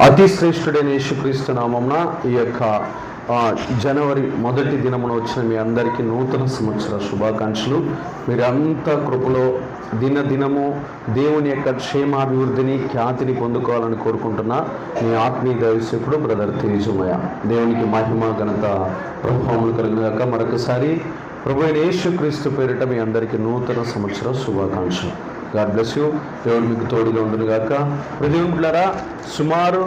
అతి శ్రేష్ఠుడైన యేసుక్రీస్తు నామమున ఈ యొక్క జనవరి 1వ దినమున వచ్చిన మీ అందరికీ నూతన సంవత్సర శుభాకాంక్షలు. మీరంతా కృపలో దినదినము దేవుని యొక్క క్షేమాభివృద్ధిని ఖ్యాతిని పొందుకోవాలని కోరుకుంటున్నా మీ ఆత్మీయ దైవసేవకుడు బ్రదర్ తేజమయ్య. దేవునికి మహిమ ఘనత ప్రభావములు కలిగినాక మరొకసారి ప్రభు అయిన యేసుక్రీస్తు పేరిట మీ అందరికీ నూతన సంవత్సర శుభాకాంక్షలు. God bless you. దేవుడు మీకు తోడుగా ఉండును గాక. ప్రతినిధులారా, సుమారు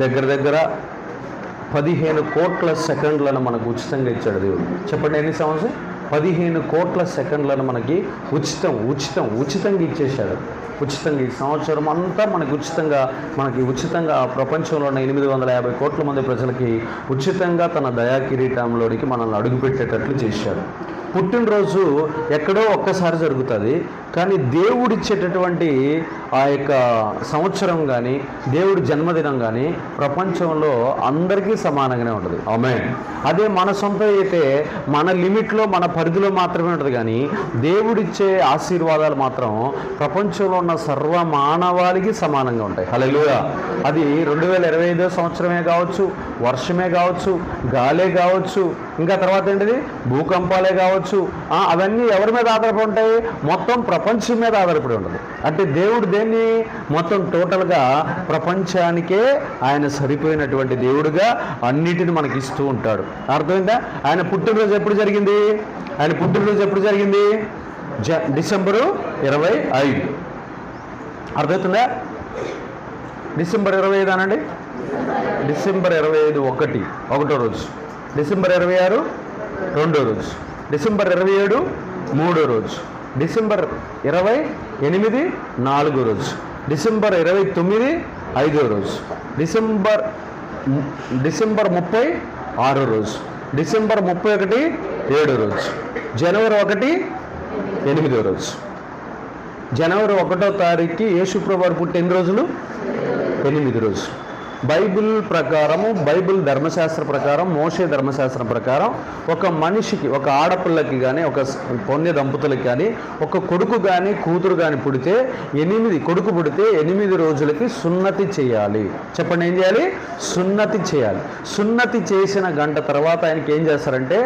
దగ్గర 15 కోట్ల సెకండ్లను మనకు ఉచితంగా ఇచ్చాడు దేవుడు. చెప్పండి, ఎన్ని సంవత్సరం? 15 కోట్ల సెకండ్లను మనకి ఉచితంగా ఇచ్చేశాడు. ఉచితంగా ఈ సంవత్సరం అంతా మనకి ఉచితంగా ప్రపంచంలో ఉన్న 850 కోట్ల మంది ప్రజలకి ఉచితంగా తన దయా కిరీటంలోనికి మనల్ని అడుగుపెట్టేటట్లు చేశాడు. పుట్టినరోజు ఎక్కడో ఒక్కసారి జరుగుతుంది, కానీ దేవుడిచ్చేటటువంటి ఆ యొక్క సంవత్సరం కానీ దేవుడి జన్మదినం కానీ ప్రపంచంలో అందరికీ సమానంగానే ఉంటుంది. ఆమేన్. అదే మన సొంత అయితే మన లిమిట్లో మన పరిధిలో మాత్రమే ఉంటుంది, కానీ దేవుడిచ్చే ఆశీర్వాదాలు మాత్రం ప్రపంచంలో ఉన్న సర్వ మానవాళికి సమానంగా ఉంటాయి. హల్లెలూయా. అది 2025 సంవత్సరమే కావచ్చు, వర్షమే కావచ్చు, గాలే కావచ్చు, ఇంకా తర్వాత ఏంటిది భూకంపాలే కావచ్చు, అవన్నీ ఎవరి మీద ఆధారపడి ఉంటాయి? మొత్తం ప్రపంచం మీద ఆధారపడి ఉంటుంది. అంటే దేవుడు దేన్ని మొత్తం టోటల్గా ప్రపంచానికే ఆయన సరిపోయినటువంటి దేవుడుగా అన్నిటిని మనకి ఇస్తూ ఉంటాడు. అర్థమైందా? ఆయన పుట్టినరోజు ఎప్పుడు జరిగింది? డిసెంబరు 25. అర్థమవుతుందా? డిసెంబర్ 25 అనండి. డిసెంబర్ 25 ఒకటో రోజు, డిసెంబర్ 26 రెండో రోజు, డిసెంబర్ 27 మూడో రోజు, డిసెంబర్ 28 నాలుగో రోజు, డిసెంబర్ 29 ఐదో రోజు, డిసెంబర్ 30 ఆరో రోజు, డిసెంబర్ 31 ఏడో రోజు, జనవరి 1 8వ రోజు. జనవరి 1వ తారీఖుకి యేసుప్రభువు వారు పుట్టి ఎన్ని రోజులు? 8 రోజు. బైబిల్ ప్రకారము, బైబిల్ ధర్మశాస్త్ర ప్రకారం, మోషే ధర్మశాస్త్రం ప్రకారం ఒక మనిషికి, ఒక ఆడపిల్లకి కానీ, ఒక పొందే దంపతులకి కానీ, ఒక కొడుకు కానీ కూతురు కానీ పుడితే కొడుకు పుడితే 8 రోజులకి సున్నతి చేయాలి. చెప్పండి, ఏం చేయాలి? సున్నతి చేయాలి. సున్నతి చేసిన గంట తర్వాత ఆయనకి ఏం చేస్తారంటే,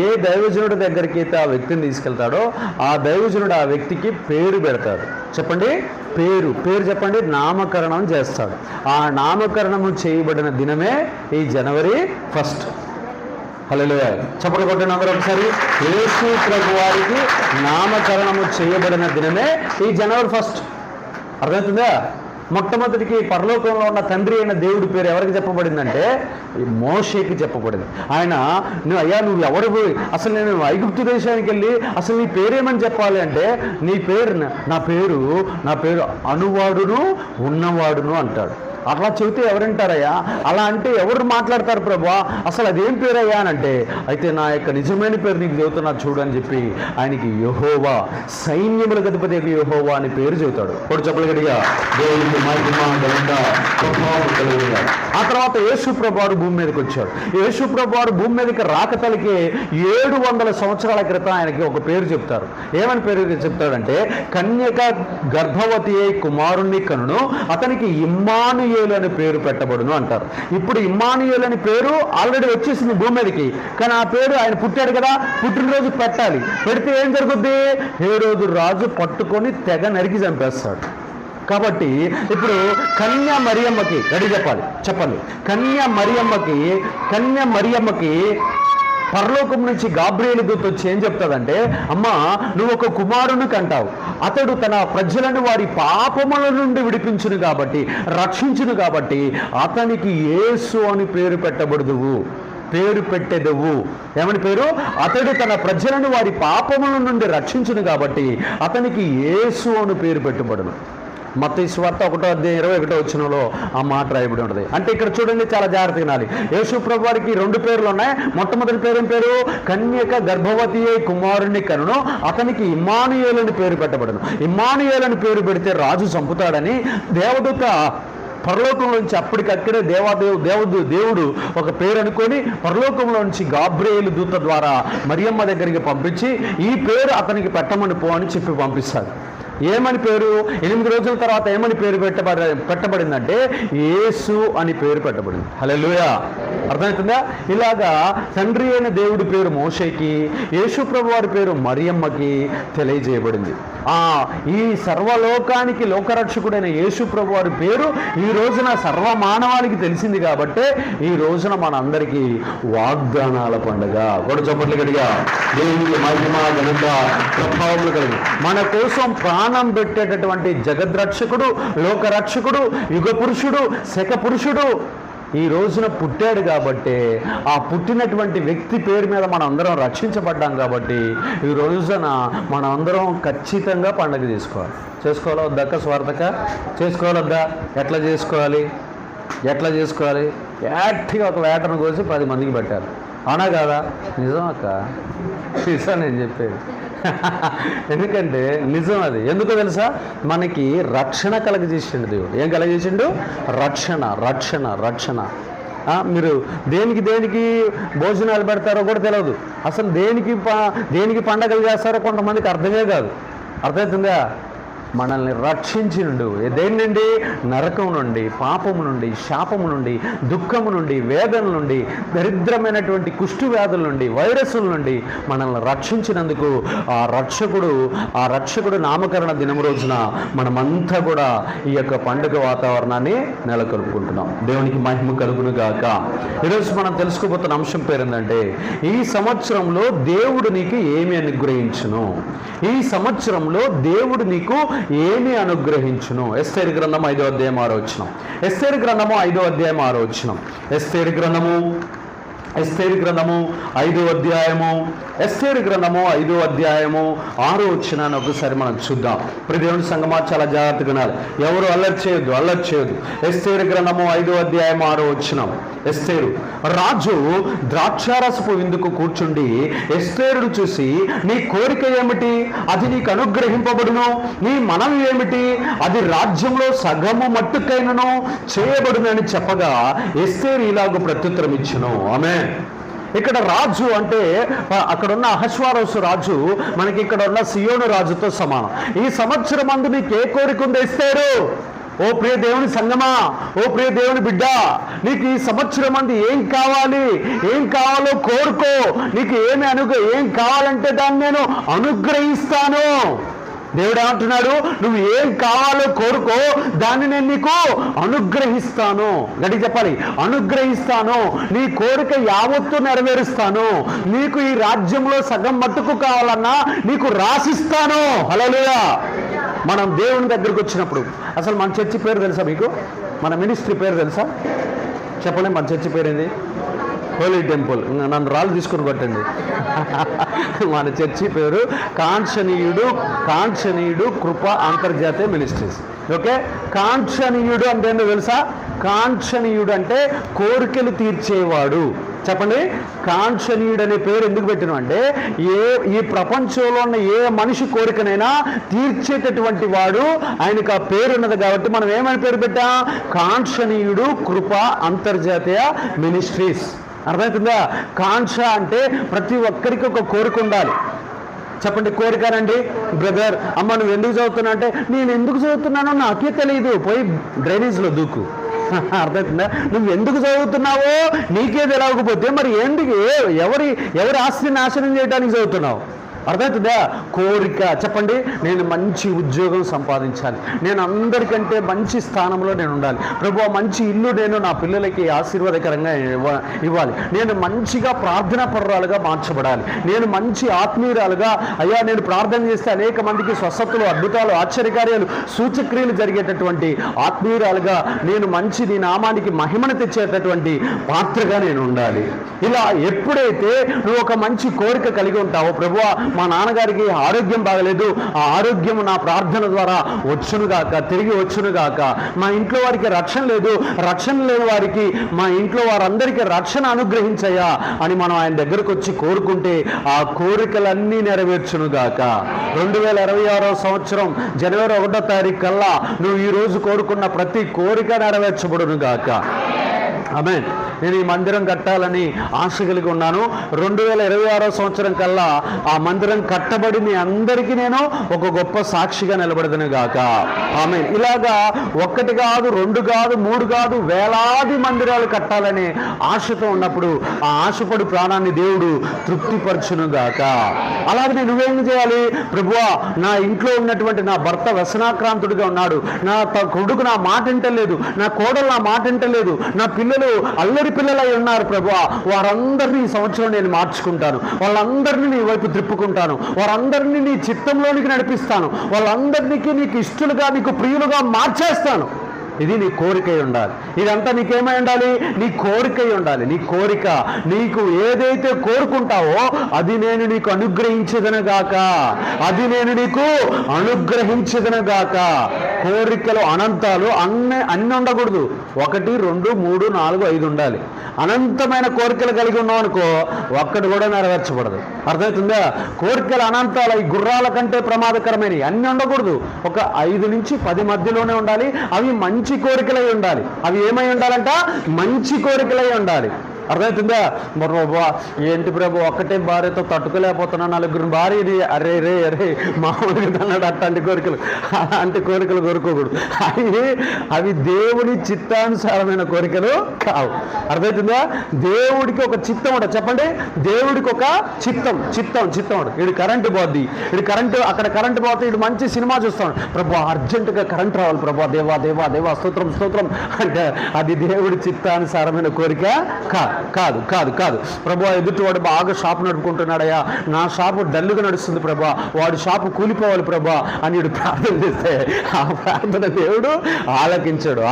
ఏ దైవజనుడి దగ్గరికి అయితే ఆ వ్యక్తిని తీసుకెళ్తాడో ఆ దైవజనుడు ఆ వ్యక్తికి పేరు పెడతాడు. చెప్పండి, పేరు చెప్పండి. నామకరణం చేస్తాడు. ఆ నామకరణము చేయబడిన దినమే ఈ జనవరి 1. హల్లెలూయా. చప్పట్లు కొట్టండి అందరూ ఒకసారి. యేసు ప్రభు వారికి నామకరణము చేయబడిన దినమే ఈ జనవరి 1. అర్థమవుతుందా? మొట్టమొదటికి పరలోకంలో ఉన్న తండ్రి అయిన దేవుడి పేరు ఎవరికి చెప్పబడిందంటే మోషేకి చెప్పబడింది. ఆయన నువ్వు ఎవరు, అసలు నేను ఐగుప్తు దేశానికి వెళ్ళి అసలు నీ పేరేమని చెప్పాలి అంటే, నా పేరు అనువాడును ఉన్నవాడును అంటాడు. అట్లా చెబితే ఎవరంటారయ్యా? అలా అంటే ఎవరు మాట్లాడతారు ప్రభువా? అసలు అదేం పేరయ్యా అని అంటే, అయితే నా యొక్క నిజమైన పేరు నీకు చెబుతున్నా చూడు అని చెప్పి ఆయనకి యెహోవా, సైన్యములకు అధిపతి యెహోవా అని పేరు చెబుతాడు. కొడు చెప్పలు గట్టిగా. దేవునికి మహిమ ఘనత ప్రభావం కలుగును. ఆ తర్వాత యేసు ప్రభువారు భూమి మీదకి వచ్చాడు. యేసు ప్రభువారు భూమి మీదకి రాకతలకి 700 సంవత్సరాల క్రితం ఆయనకి ఒక పేరు చెప్తారు. ఏమని పేరు చెప్తాడంటే, కన్యక గర్భవతి అయి కుమారుణ్ణి కనును, అతనికి ఇమ్మానుయేలు అని పేరు పెట్టబడును అంటారు. ఇప్పుడు ఇమ్మానుయేలు అని పేరు ఆల్రెడీ వచ్చేసింది భూమి మీదకి, కానీ ఆ పేరు ఆయన పుట్టాడు కదా, పుట్టినరోజు పెట్టాలి. పెడితే ఏం జరుగుద్ది? హేరోదు రాజు పట్టుకొని తెగ నరికి చంపేస్తాడు. కాబట్టి ఇప్పుడు కన్యా మరియమ్మకి రెడీ చెప్పండి. కన్యా మరియమ్మకి పరలోకం నుంచి గాబ్రియేలు దూత వచ్చి ఏం చెప్తాదంటే, అమ్మా నువ్వు ఒక కుమారుని కంటావు, అతడు తన ప్రజలను వారి పాపముల నుండి విడిపించును కాబట్టి, రక్షించును కాబట్టి అతనికి యేసు అని పేరు పెట్టెదవు. ఏమని పేరు? అతడు తన ప్రజలను వారి పాపముల నుండి రక్షించును కాబట్టి అతనికి యేసు అని పేరు పెట్టబడును. మత్తయి సువార్త 1:21 ఆ మాట రాయబడి ఉంటుంది. అంటే ఇక్కడ చూడండి, చాలా జాగ్రత్తగా వినాలి. యేసు ప్రభు వారికి 2 పేర్లు ఉన్నాయి. మొట్టమొదటి పేరు ఏం పేరు? కన్యక గర్భవతి అయి కుమారుణ్ణి కనును, అతనికి ఇమ్మానుయేలు అని పేరు పెట్టబడును. ఇమ్మానుయేలు అని పేరు పెడితే రాజు చంపుతాడని దేవదూత పరలోకంలో నుంచి అప్పటికక్కడే దేవుడు ఒక పేరు అనుకొని పరలోకంలో నుంచి గాబ్రియేలు దూత ద్వారా మరియమ్మ దగ్గరికి పంపించి ఈ పేరు అతనికి పెట్టమని పో అని చెప్పి పంపిస్తాడు. ఏమని పేరు? 8 రోజుల తర్వాత ఏమని పేరు పెట్టబడిందంటే యేసు అని పేరు పెట్టబడింది. హల్లెలూయా. అర్థమవుతుందా? ఇలాగా తండ్రి అయిన దేవుడి పేరు మోషేకి, యేసు ప్రభు వారి పేరు మరియమ్మకి తెలియజేయబడింది. ఈ సర్వలోకానికి లోకరక్షకుడైన యేసు ప్రభు వారి పేరు ఈ రోజున సర్వమానవానికి తెలిసింది కాబట్టి ఈ రోజున మన అందరికీ వాగ్దానాల పండుగ. కూడా చప్పట్లు గట్టిగా దేవునికి మహిమ ఘనత ప్రభావములు కలిగి మన కోసం ప్రాణం పెట్టేటటువంటి జగద్రక్షకుడు, లోకరక్షకుడు, యుగ పురుషుడు, శక పురుషుడు ఈ రోజున పుట్టాడు కాబట్టి ఆ పుట్టినటువంటి వ్యక్తి పేరు మీద మనం అందరం రక్షించబడ్డాం కాబట్టి ఈ రోజున మనం అందరం ఖచ్చితంగా పండుగ చేసుకోవాలా వద్దక్క? స్వార్థక చేసుకోవాలొద్దా? ఎట్లా చేసుకోవాలి? యాక్టిగా ఒక వేటను కోసి 10 మందికి పెట్టారు. అవునా కాదా? నిజం అక్క, నిజం నేను చెప్పేది. ఎందుకంటే నిజం అది. ఎందుకో తెలుసా? మనకి రక్షణ కలగజేసిండు దేవుడు. ఏం కలగజేసిండు? రక్షణ. మీరు దేనికి భోజనాలు పెడతారో కూడా తెలియదు. అసలు దేనికి పండగలు చేస్తారో కొంతమందికి అర్థమే కాదు. అర్థమవుతుందా? మనల్ని రక్షించిండు. దేని నుండి? నరకం నుండి, పాపము నుండి, శాపము నుండి, దుఃఖము నుండి, వేదన నుండి, దరిద్రమైనటువంటి కుష్టు వ్యాధుల నుండి, వైరస్ల నుండి మనల్ని రక్షించినందుకు ఆ రక్షకుడు నామకరణ దినం రోజున మనమంతా కూడా ఈ యొక్క పండుగ వాతావరణాన్ని నెలకొల్పుకుంటున్నాం. దేవునికి మహిమ కలుగును గాక. ఈరోజు మనం తెలుసుకోబోతున్న అంశం పేరు ఏంటంటే ఈ సంవత్సరంలో దేవుడు నీకు ఏమి అనుగ్రహించును. ఈ సంవత్సరంలో దేవుడు నీకు ఏమి అనుగ్రహించును. ఎస్తేరు గ్రంథం 5వ అధ్యాయం 6వ వచనం. ఎస్తేరు గ్రంథము 5వ అధ్యాయం 6వ వచనం. ఎస్తేరు గ్రంథము 5వ అధ్యాయము 6వ వచనాన్ని ఒకసారి మనం చూద్దాం. దేవుని సంగమా చాలా జాగ్రత్తగా వినాలి. ఎవరు అల్లరి చేయొద్దు. ఎస్తేరు గ్రంథము 5వ అధ్యాయం 6వ వచనం. ఎస్తేరు రాజు ద్రాక్షారసపు విందుకు కూర్చుండి ఎస్తేరును చూసి, నీ కోరిక ఏమిటి? అది నీకు అనుగ్రహింపబడును. నీ మనవి ఏమిటి? అది రాజ్యంలో సగము మట్టుకైనను చేయబడును అని చెప్పగా ఎస్తేరు ఇలాగ ప్రత్యుత్తరం ఇచ్చును. ఆమె ఇక్కడ రాజు అంటే అక్కడున్న అహశ్వారోసు రాజు మనకి ఇక్కడ ఉన్న సియోను రాజుతో సమానం. ఈ సంవత్సరం అందు నీకు ఏ కోరిక ఉందో ఎస్తేరు? ఓ ప్రియ దేవుని సంగమా, ఓ ప్రియ దేవుని బిడ్డ, నీకు ఈ సంవత్సరం అందు ఏం కావాలో కోరుకో. నీకు ఏం కావాలంటే దాన్ని నేను అనుగ్రహిస్తాను. దేవుడు ఏమంటున్నాడు? నువ్వు ఏం కావాలో కోరుకో, దాన్ని నేను నీకు అనుగ్రహిస్తాను. గట్టిగా చెప్పాలి, అనుగ్రహిస్తాను. నీ కోరిక యావత్తు నెరవేరుస్తాను. నీకు ఈ రాజ్యంలో సగం మట్టుకు కావాలన్నా నీకు రాసిస్తాను. హల్లెలూయా. మనం దేవుని దగ్గరికి వచ్చినప్పుడు అసలు మన చర్చి పేరు తెలుసా మీకు? మన మినిస్ట్రీ పేరు తెలుసా? చెప్పండి, మన చర్చి పేరు ఏంది? హోలీ టెంపుల్. నన్ను రాళ్ళు తీసుకుని కొట్టండి. మన చర్చి పేరు కాంక్షణీయుడు కృప అంతర్జాతీయ మినిస్ట్రీస్. ఓకే, కాంక్షణీయుడు అంటే ఏంటో తెలుసా? కాంక్షణీయుడు అంటే కోరికలు తీర్చేవాడు. చెప్పండి, కాంక్షణీయుడు అనే పేరు ఎందుకు పెట్టిన అంటే ఈ ప్రపంచంలో ఉన్న ఏ మనిషి కోరికనైనా తీర్చేటటువంటి వాడు, ఆయనకు ఆ పేరు ఉన్నది కాబట్టి మనం ఏమని పేరు పెట్టాం? కాంక్షణీయుడు కృప అంతర్జాతీయ మినిస్ట్రీస్. అర్థమవుతుందా? కాంక్ష అంటే ప్రతి ఒక్కరికి ఒక కోరిక ఉండాలి. చెప్పండి, కోరికనండి. బ్రదర్, అమ్మ నువ్వు ఎందుకు చదువుతున్నా అంటే నేను ఎందుకు చదువుతున్నానో నాకే తెలియదు, పోయి డ్రైనేజ్లో దూకు. అర్థమవుతుందా? నువ్వు ఎందుకు చదువుతున్నావో నీకే తెలియకపోతే మరి ఎందుకు ఎవరి ఆస్తిని నాశనం చేయడానికి చదువుతున్నావు? అర్థమవుతుందా? కోరిక. చెప్పండి, నేను మంచి ఉద్యోగం సంపాదించాలి, నేను అందరికంటే మంచి స్థానంలో నేను ఉండాలి, ప్రభు మంచి ఇల్లు నేను నా పిల్లలకి ఆశీర్వాదకరంగా ఇవ్వాలి, నేను మంచిగా ప్రార్థనా పరురాలుగా మార్చబడాలి, నేను మంచి ఆత్మీయురాలుగా, అయ్యా నేను ప్రార్థన చేస్తే అనేక మందికి స్వస్థతలు, అద్భుతాలు, ఆశ్చర్యకార్యాలు, సూచక్రియలు జరిగేటటువంటి ఆత్మీయురాలుగా నేను మంచి నీ నామానికి మహిమను తెచ్చేటటువంటి పాత్రగా నేను ఉండాలి. ఇలా ఎప్పుడైతే నువ్వు ఒక మంచి కోరిక కలిగి ఉంటావో, ప్రభువా మా నాన్నగారికి ఆరోగ్యం బాగలేదు, ఆ ఆరోగ్యం నా ప్రార్థన ద్వారా వచ్చునుగాక, తిరిగి వచ్చునుగాక, మా ఇంట్లో వారికి రక్షణ లేదు, రక్షణ లేని వారికి మా ఇంట్లో వారందరికీ రక్షణ అనుగ్రహించయ్యా అని మనం ఆయన దగ్గరకు వచ్చి కోరుకుంటే ఆ కోరికలన్నీ నెరవేర్చునుగాక. 2026 సంవత్సరం జనవరి 1వ తారీఖు కల్లా నువ్వు ఈ రోజు కోరుకున్న ప్రతి కోరిక నెరవేర్చబడునుగాక. ఆమేన్. నేను ఈ మందిరం కట్టాలని ఆశ కలిగి ఉన్నాను. 2026 సంవత్సరం కల్లా ఆ మందిరం కట్టబడి మీ అందరికీ నేను ఒక గొప్ప సాక్షిగా నిలబడదను గాక. ఆమేన్. ఇలాగా ఒక్కటి కాదు, 2 కాదు, 3 కాదు, వేలాది మందిరాలు కట్టాలని ఆశతో ఉన్నప్పుడు ఆ ఆశపడి ప్రాణాన్ని దేవుడు తృప్తిపరచును గాక. అలాగే నువ్వేం చేయాలి? ప్రభువా, నా ఇంట్లో ఉన్నటువంటి నా భర్త వ్యసనాక్రాంతుడిగా ఉన్నాడు, నా కొడుకు నా మాట వింటలేదు, నా కోడలు నా మాట వింటలేదు, నా పిల్లలు అల్లరి పిల్లలై ఉన్నారు ప్రభువా, వారందరినీ ఈ సంవత్సరం నేను మార్చుకుంటాను, వాళ్ళందరినీ నీ వైపు త్రిప్పుకుంటాను, వారందరినీ నీ చిత్తంలోనికి నడిపిస్తాను, వాళ్ళందరినీ నీకు ఇష్టలుగా నీకు ప్రియులుగా మార్చేస్తాను. ఇది నీ కోరికై ఉండాలి. ఇదంతా నీకేమై ఉండాలి? నీ కోరికై ఉండాలి. నీ కోరిక, నీకు ఏదైతే కోరుకుంటావో అది నేను నీకు అనుగ్రహించదనగాక, అది నేను నీకు అనుగ్రహించదనగాక. కోరికలు అనంతాలు అన్ని ఉండకూడదు. 1, 2, 3, 4, 5 ఉండాలి. అనంతమైన కోరికలు కలిగి ఉన్నావు అనుకో, ఒక్కటి కూడా నెరవేర్చబడదు. అర్థమవుతుందా? కోరికలు అనంతాలు, ఈ గుర్రాల కంటే ప్రమాదకరమైనవి అన్ని ఉండకూడదు. ఒక 5 నుంచి 10 మధ్యలోనే ఉండాలి. అవి మంచి కోరికలై ఉండాలి. అవి ఏమై ఉండాలంట? మంచి కోరికలై ఉండాలి. అర్థమవుతుందా? ప్రభా, ఏంటి ప్రభు, ఒక్కటే భార్యతో తట్టుకోలేకపోతున్నా, 4 భార్యని, అరే రే అరే మామూలుగా అన్నాడు. అలాంటి కోరికలు కోరుకోకూడదు. అవి దేవుని చిత్తానుసారమైన కోరికలు కావు. అర్థమవుతుందా? దేవుడికి ఒక చిత్తం ఉంటుంది. చెప్పండి, దేవుడికి ఒక చిత్తం ఉంటుంది. ఇది కరెంటు పోద్ది, ఇది కరెంటు, అక్కడ కరెంటు పోతే ఇటు మంచి సినిమా చూస్తాడు. ప్రభు, అర్జెంటుగా కరెంట్ రావాలి ప్రభు, దేవా దేవా దేవా స్తోత్రం అంటే అది దేవుడి చిత్తానుసారమైన కోరిక కాదు. ప్రభు, ఎదుటివాడు బాగా షాపు నడుపుకుంటున్నాడయ్యా, నా షాపు డల్లుగా నడుస్తుంది ప్రభా, వాడి షాపు కూలిపోవాలి ప్రభా అని వీడు ప్రార్థన చేస్తే ఆ ప్రార్థన దేవుడు ఆలకించడు.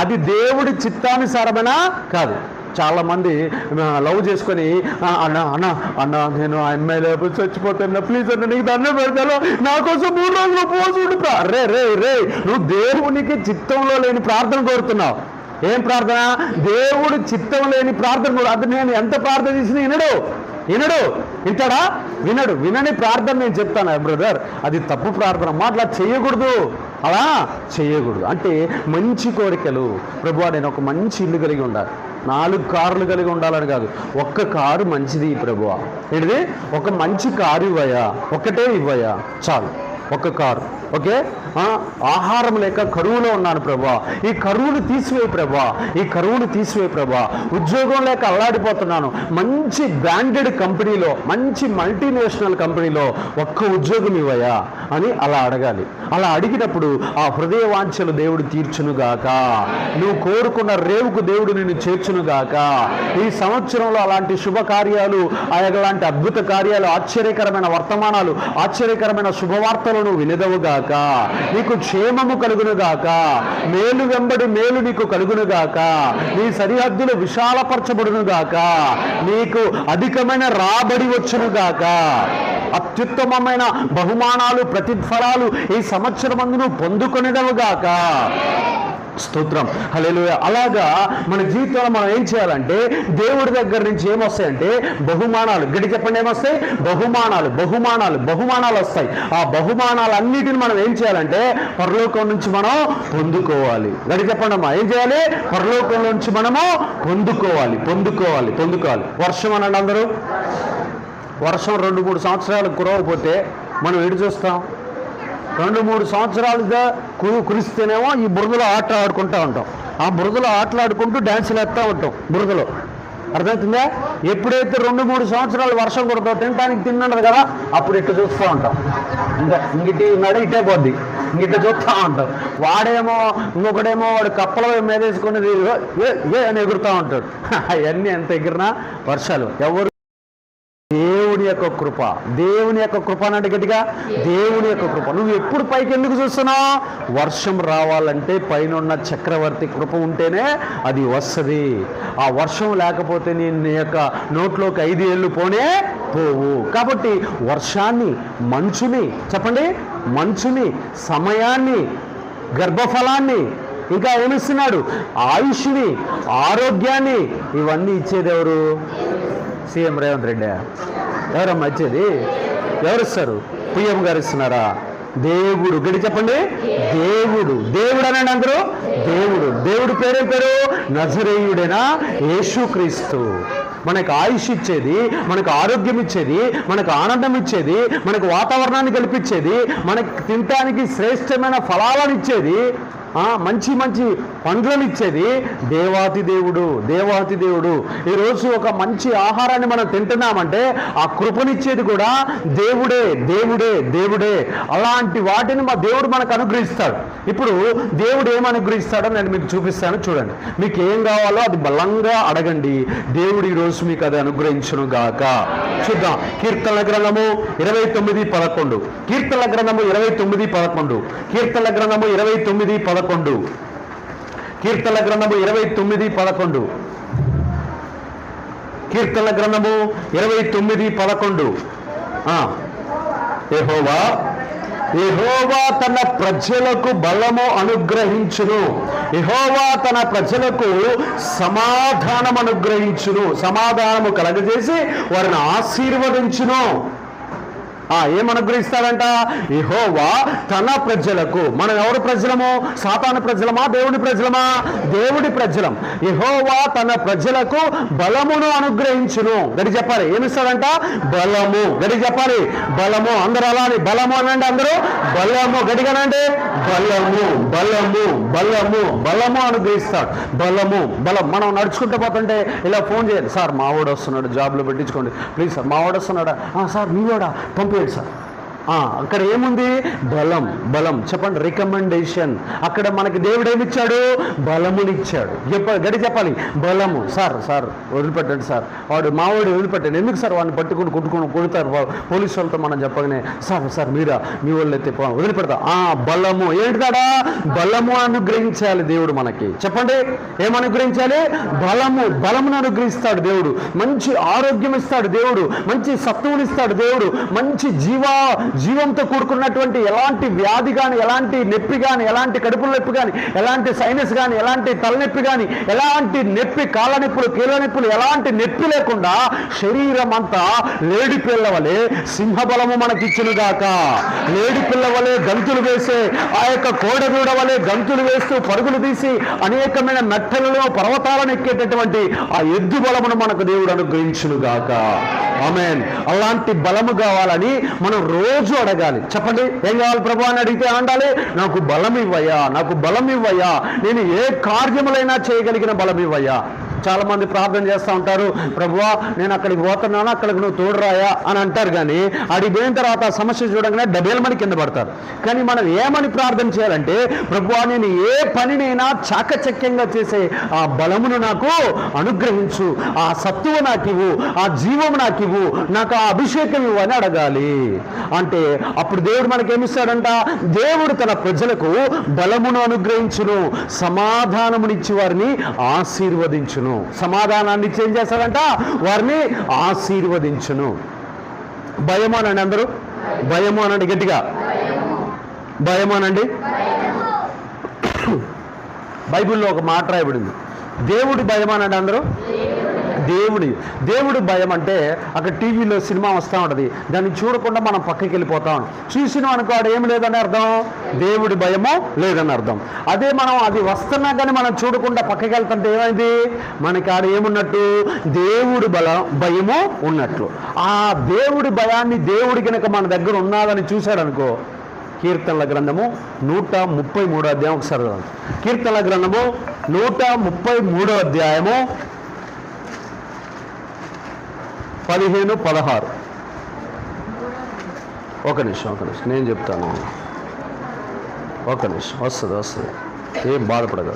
అది దేవుడి చిత్తానుసారమైన కాదు. చాలా మంది లవ్ చేసుకొని, అన్న నేను ఆ అమ్మాయి లేకపోతే చచ్చిపోతాను, ప్లీజ్ అన్న నీకు దండం పెడతాను, నా కోసం 3 రోజులు ఉపవాసం ఉండుతా. రే నువ్వు దేవునికి చిత్తంలో లేని ప్రార్థన కోరుతున్నావు. ఏం ప్రార్థన? దేవుడు చిత్తం లేని ప్రార్థన. అది నేను ఎంత ప్రార్థన చేసినా వింటాడా? వినని ప్రార్థన నేను చెప్తాను బ్రదర్, అది తప్పు ప్రార్థన. అట్లా చేయకూడదు. అంటే మంచి కోరికలు. ప్రభువా, నేను ఒక మంచి ఇల్లు కలిగి ఉండాలి, 4 కార్లు కలిగి ఉండాలని కాదు, 1 కారు మంచిది ప్రభువా. ఏంటిది? ఒక మంచి కారు ఇవ్వయా, ఒకటే ఇవ్వయా చాలు, 1 కారు. ఓకే, ఆహారం లేక కరువులో ఉన్నాను ప్రభా, ఈ కరువును తీసివేయి ప్రభా. ఉద్యోగం లేక అల్లాడిపోతున్నాను, మంచి బ్రాండెడ్ కంపెనీలో, మంచి మల్టీనేషనల్ కంపెనీలో 1 ఉద్యోగం ఇవ్వయా అని అలా అడగాలి. అలా అడిగినప్పుడు ఆ హృదయ వాంఛలు దేవుడు తీర్చునుగాక. నువ్వు కోరుకున్న రేవుకు దేవుడు నిన్ను చేర్చునుగాక. ఈ సంవత్సరంలో అలాంటి శుభకార్యాలు, అలాంటి అద్భుత కార్యాలు, ఆశ్చర్యకరమైన వర్తమానాలు, ఆశ్చర్యకరమైన శుభవార్తలను వినదవుగాక. నీకు క్షేమము కలుగునుగాక, మేలు వెంబడి మేలు నీకు కలుగునుగాక, నీ సరిహద్దులు విశాలపరచబడునుగాక, నీకు అధికమైన రాబడి వచ్చునుగాక, అత్యుత్తమమైన బహుమానాలు, ప్రతిఫలాలు ఈ సంవత్సరమందు నువ్వు పొందుకొనిదవుగాక. స్తోత్రం, హల్లెలూయా. అలాగా మన జీవితంలో మనం ఏం చేయాలంటే, దేవుడి దగ్గర నుంచి ఏమొస్తాయంటే బహుమానాలు. గడి చెప్పండి, ఏమొస్తాయి? బహుమానాలు వస్తాయి. ఆ బహుమానాలన్నిటిని మనం ఏం చేయాలంటే పరలోకం నుంచి మనం పొందుకోవాలి. గడి చెప్పండి అమ్మా, ఏం చేయాలి? పరలోకం నుంచి మనము పొందుకోవాలి. వర్షం అనండి అందరూ. వర్షం 2-3 సంవత్సరాలు కురవకపోతే మనం ఎటు చూస్తాం? 2-3 సంవత్సరాలుగా కురిస్తేనేమో ఈ బురదలో ఆట ఆడుకుంటూ ఉంటాం. ఆ బురదలో ఆటలాడుకుంటూ డ్యాన్సులు వేస్తూ ఉంటాం బురదలో. అర్థమవుతుందా? ఎప్పుడైతే 2-3 సంవత్సరాలు వర్షం కుడతావు, తినడానికి తిన్నది కదా, అప్పుడు ఇట్టు చూస్తూ ఉంటాం. ఇంగిటి ఉన్నాడు, ఇటే పోద్ది, ఇంగిట చూస్తూ ఉంటాం. ఇంకొకడేమో వాడు కప్పల మేదేసుకుని అని ఎగురుతూ ఉంటాడు. అవన్నీ ఎంత ఎగిరినా వర్షాలు. ఎవరు? దేవుని యొక్క కృప అన్నట్టు గట్టిగా, దేవుని యొక్క కృప. నువ్వు ఎప్పుడు పైకి ఎందుకు చూస్తున్నావు? వర్షం రావాలంటే పైన ఉన్న చక్రవర్తి కృప ఉంటేనే అది వస్తుంది. ఆ వర్షం లేకపోతే నీ యొక్క నోట్లోకి 5 ఏళ్ళు పోవు. కాబట్టి వర్షాన్ని, మంచుని, సమయాన్ని, గర్భఫలాన్ని, ఇంకా ఏమిస్తున్నాడు? ఆయుష్ని, ఆరోగ్యాన్ని, ఇవన్నీ ఇచ్చేది ఎవరు? సీఎం రేవంత్ రెడ్డి. ఎవరమ్మా ఇచ్చేది? ఎవరు ఇస్తారు? పిఎం గారు ఇస్తున్నారా? దేవుడు. గడి చెప్పండి, దేవుడు. దేవుడు అనండి అందరూ. దేవుడు. దేవుడు పేరేం పేరు? నజరేయుడైన యేసుక్రీస్తు. మనకు ఆయుష్ ఇచ్చేది, మనకు ఆరోగ్యం ఇచ్చేది, మనకు ఆనందం ఇచ్చేది, మనకు వాతావరణాన్ని కల్పించేది, మనకు తినటానికి శ్రేష్టమైన ఫలాలను ఇచ్చేది, మంచి మంచి పండ్లను ఇచ్చేది దేవాతి దేవుడు. దేవాతి దేవుడు. ఈరోజు ఒక మంచి ఆహారాన్ని మనం తింటున్నామంటే ఆ కృపనిచ్చేది కూడా దేవుడే, దేవుడే, దేవుడే. అలాంటి వాటిని మా దేవుడు మనకు అనుగ్రహిస్తాడు. ఇప్పుడు దేవుడు ఏం అనుగ్రహిస్తాడో నేను మీకు చూపిస్తాను, చూడండి. మీకు ఏం కావాలో అది బలంగా అడగండి, దేవుడు ఈరోజు మీకు అది అనుగ్రహించును గాక. చూద్దాం. కీర్తనల గ్రంథము 29:11. కీర్తనల గ్రంథము 29:11. కీర్తనల గ్రంథము 29:11. కీర్తనల గ్రంథము 29:11. కీర్తనల గ్రంథము 29:11. యెహోవా తన ప్రజలకు బలము అనుగ్రహించును. యెహోవా తన ప్రజలకు సమాధానం అనుగ్రహించును. సమాధానము కలగజేసి వారిని ఆశీర్వదించును. ఏమనుగ్రహిస్తాడంట? యెహోవా తన ప్రజలకు. మనం ఎవరు ప్రజలము? సాతాను ప్రజలమా, దేవుడి ప్రజలమా? దేవుడి ప్రజలం. యెహోవా తన ప్రజలకు బలమును అనుగ్రహించును. గడి చెప్పాలి. ఏమిస్తాడంట? బలము. గడి చెప్పాలి, బలము. అందరూ అలానే బలము అనండి. అందరూ బలము. గడిగానండి. బలము, బలము, బలము, బలము అనుగ్రహిస్తాడు. బలము, బలం. మనం నడుచుకుంటూ పోతుంటే ఇలా ఫోన్ చేయాలి, సార్ మావాడు వస్తున్నాడు, జాబ్లో పెట్టించుకోండి ప్లీజ్ సార్, మావాడు వస్తున్నాడా? సార్ మీ వాడా? పంపించండి సార్. అక్కడ ఏముంది? బలం. బలం చెప్పండి, రికమెండేషన్. అక్కడ మనకి దేవుడు ఏమిచ్చాడు? బలమునిచ్చాడు. గడి చెప్పాలి, బలము. సార్ సార్ వదిలిపెట్టండి సార్, మావాడు వదిలిపెట్టండి. ఎందుకు సార్ వాడిని పట్టుకుని కొడతారు పోలీసు వాళ్ళతో మనం చెప్పగానే, సార్ సార్ మీరా, మీ వాళ్ళు అయితే వదిలిపెడతా. బలము. ఏంటిదాడా? బలము అనుగ్రహించాలి దేవుడు మనకి. చెప్పండి, ఏమనుగ్రహించాలి? బలము. బలమును అనుగ్రహిస్తాడు దేవుడు. మంచి ఆరోగ్యం ఇస్తాడు దేవుడు. మంచి సత్తువునిస్తాడు దేవుడు. మంచి జీవంతో కూడుకున్నటువంటి ఎలాంటి వ్యాధి కానీ, ఎలాంటి నొప్పి కానీ, ఎలాంటి కడుపుల నొప్పి కానీ, ఎలాంటి సైనస్ కానీ, ఎలాంటి తలనొప్పి కానీ, ఎలాంటి నొప్పి, కాళ్ళ నొప్పులు, కీళ్ళ నొప్పులు, ఎలాంటి నొప్పి లేకుండా శరీరం అంతా లేడి పిల్ల వలె సింహబలము మనకిచ్చునుగాక. లేడి పిల్ల వలె గంతులు వేసే ఆ యొక్క కోడదూడ వలె గంతులు వేస్తూ పరుగులు తీసి అనేకమైన మెట్టలలో పర్వతాలను ఎక్కేటటువంటి ఆ ఎద్దు బలమును మనకు దేవుడు అనుగ్రహించునుగాక. ఆమేన్. అలాంటి బలము కావాలని మనం రోజు అడగాలి. చెప్పండి, ఏం కావాలి ప్రభు అని అడిగితే అండాలి, నాకు బలం ఇవ్వయ్యా, నాకు బలం ఇవ్వయ్యా, నేను ఏ కార్యములైనా చేయగలిగిన బలం ఇవ్వయ్యా. చాలా మంది ప్రార్థన చేస్తూ ఉంటారు, ప్రభువా నేను అక్కడికి పోతున్నాను, అక్కడికి నువ్వు తోడురాయా అని అంటారు. కానీ అడిగి పోయిన తర్వాత ఆ సమస్య చూడగానే డబేలమని కింద పడతారు. కానీ మనం ఏమని ప్రార్థన చేయాలంటే, ప్రభువా నేను ఏ పనినైనా చాకచక్యంగా చేసే ఆ బలమును నాకు అనుగ్రహించు, ఆ సత్తువు నాకు ఇవ్వు, ఆ జీవము నాకు ఇవ్వు, నాకు ఆ అభిషేకం ఇవ్వు అని అడగాలి. అంటే అప్పుడు దేవుడు మనకేమిస్తాడంట? దేవుడు తన ప్రజలకు బలమును అనుగ్రహించును, సమాధానమునిచ్చి వారిని ఆశీర్వదించును. సమాధానాన్ని ఇచ్చి ఏం చేస్తాడంట? వారిని ఆశీర్వదించును. భయము అనండి అందరూ. భయము అనండి గట్టిగా. భయము అనండి. బైబిల్లో ఒక మాట రాయబడింది, దేవుడి భయం అనండి అందరూ. దేవుడి భయం అంటే అక్కడ టీవీలో సినిమా వస్తూ ఉంటుంది, దాన్ని చూడకుండా మనం పక్కకి వెళ్ళిపోతాం. చూసినాం అనుకో ఆడ ఏమి లేదని అర్థం, దేవుడి భయము లేదని అర్థం. అదే మనం అది వస్తున్నా కానీ మనం చూడకుండా పక్కకి వెళ్తుంటే ఏమైంది? మనకి ఆడ ఏమున్నట్టు? దేవుడి భయము ఉన్నట్లు. ఆ దేవుడి భయాన్ని దేవుడి కనుక మన దగ్గర ఉన్నాదని చూశాడు అనుకో. కీర్తనల గ్రంథము 133 అధ్యాయం ఒకసారి. కీర్తనల గ్రంథము 133 అధ్యాయము 15-16. ఒక నిమిషం నేను చెప్తాను. ఒక నిమిషం వస్తుంది, ఏం బాధపడదు.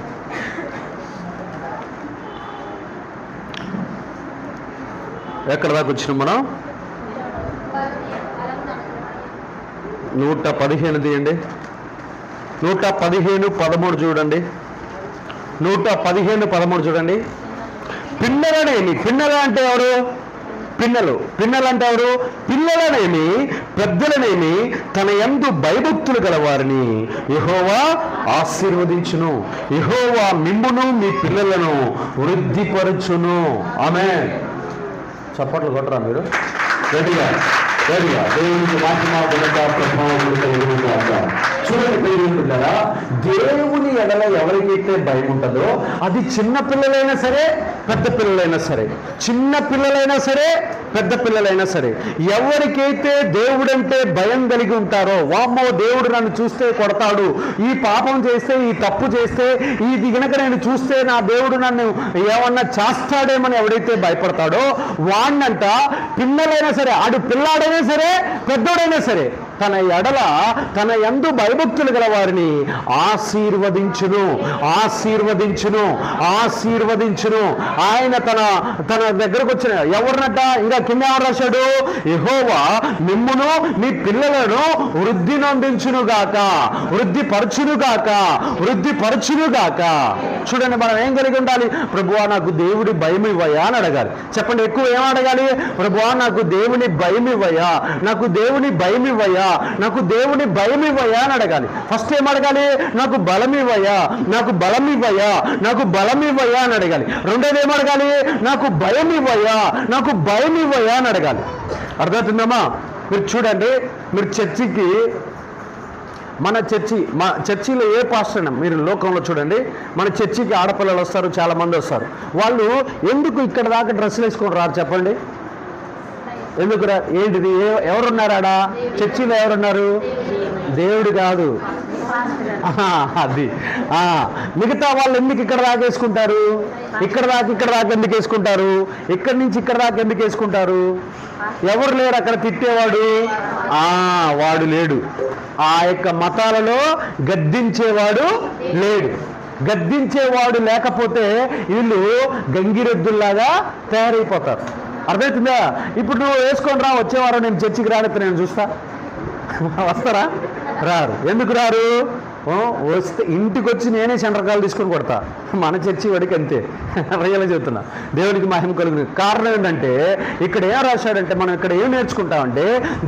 ఎక్కడ దాకా వచ్చినాం మనం? 115 తీయండి. 115:13 చూడండి. 115:13 చూడండి. పిల్లలనేమి, పిల్లలు అంటే ఎవరు? పిల్లలంటే ఎవరు? పిల్లలనేమి పెద్దలనేమి తన యందు భయభక్తులు గలవారిని యెహోవా ఆశీర్వదించును. యెహోవా మిమ్మును మీ పిల్లలను వృద్ధిపరచును. ఆమేన్. చప్పట్లు కొట్టరా మీరు గట్టిగా? దేవునికి మహిమ ఘనత ప్రభావం కలుగునుగాక. చూడండి ప్రియమిత్రులారా, దేవుని ఎడల ఎవరికైతే భయం ఉంటుందో అది చిన్న పిల్లలైనా సరే పెద్ద పిల్లలైనా సరే, చిన్న పిల్లలైనా సరే పెద్ద పిల్లలైనా సరే, ఎవరికైతే దేవుడంటే భయం కలిగి ఉంటారో, వామ్మో దేవుడు నన్ను చూస్తే కొడతాడు, ఈ పాపం చేస్తే, ఈ తప్పు చేస్తే, ఇది గనక నేను చూస్తే నా దేవుడు నన్ను ఏమన్నా చేస్తాడేమని ఎవడైతే భయపడతాడో వాణ్ణంట పిల్లలైనా సరే, ఆడు పిల్లాడైనా సరే పెద్దోడైనా సరే, తన ఎడల తన యందు భయభక్తులు గల వారిని ఆశీర్వదించును ఆశీర్వదించును ఆశీర్వదించును. ఆయన తన దగ్గరకు వచ్చిన ఎవరినట, ఇంకా కింద ఎవరు రాశాడు, యెహోవా మిమ్మును మీ పిల్లలను వృద్ధి నొందించునుగాక, వృద్ధిపరచునుగాక, వృద్ధిపరచునుగాక. చూడండి, మనం ఏం కలిగి ఉండాలి? ప్రభువా నాకు దేవుడి భయం ఇవ్వయా అని అడగాలి. చెప్పండి, ఎక్కువ ఏం అడగాలి? ప్రభువా నాకు దేవుని భయం ఇవ్వయా, నాకు దేవుని భయం ఇవ్వయా, నాకు దేవుని భయం ఇవ్వయా అని అడగాలి. ఫస్ట్ ఏం అడగాలి? నాకు బలం ఇవ్వయా, నాకు బలం ఇవ్వయా, నాకు బలం ఇవ్వయా అని అడగాలి. రెండోది ఏం అడగాలి? నాకు భయం ఇవ్వయా, నాకు భయం ఇవ్వయా అని అడగాలి. అర్థమవుతుందమ్మా? మీరు చూడండి, మీరు చర్చికి, మన చర్చిలో ఏ పాస్టర్ అయినా మీరు లోకంలో చూడండి, మన చర్చికి ఆడపిల్లలు వస్తారు, చాలామంది వస్తారు. వాళ్ళు ఎందుకు ఇక్కడ దాకా డ్రెస్సులు వేసుకొని రారు చెప్పండి? ఎందుకురా? ఏంటిది? ఎవరున్నారాడా చర్చిలో? ఎవరున్నారు? దేవుడు కాదు, అది మిగతా వాళ్ళు ఎందుకు ఇక్కడ దాకా వేసుకుంటారు? ఇక్కడ దాకా ఎందుకు వేసుకుంటారు? ఇక్కడి నుంచి ఇక్కడ దాకా ఎందుకు వేసుకుంటారు? ఎవరు లేరు అక్కడ తిట్టేవాడు, వాడు లేడు. ఆ యొక్క మతాలలో గద్దించేవాడు లేడు. గద్దించేవాడు లేకపోతే వీళ్ళు గంగిరెద్దుల్లాగా తయారైపోతారు. అర్థమవుతుందా? ఇప్పుడు నువ్వు వేసుకొని రా, వచ్చేవారు నేను చర్చికి రానైతే నేను చూస్తా, వస్తారా? రారు. ఎందుకు రారు? వస్తే ఇంటికి వచ్చి నేనే చండ్రకాలు తీసుకొని కొడతా. మన చర్చి వాడికి అంతే. రియల్గా చెప్తున్నా, దేవునికి మహిమ కలుగుతుంది. కారణం ఏంటంటే ఇక్కడ ఏం రాశాడంటే, మనం ఇక్కడ ఏం నేర్చుకుంటామంటే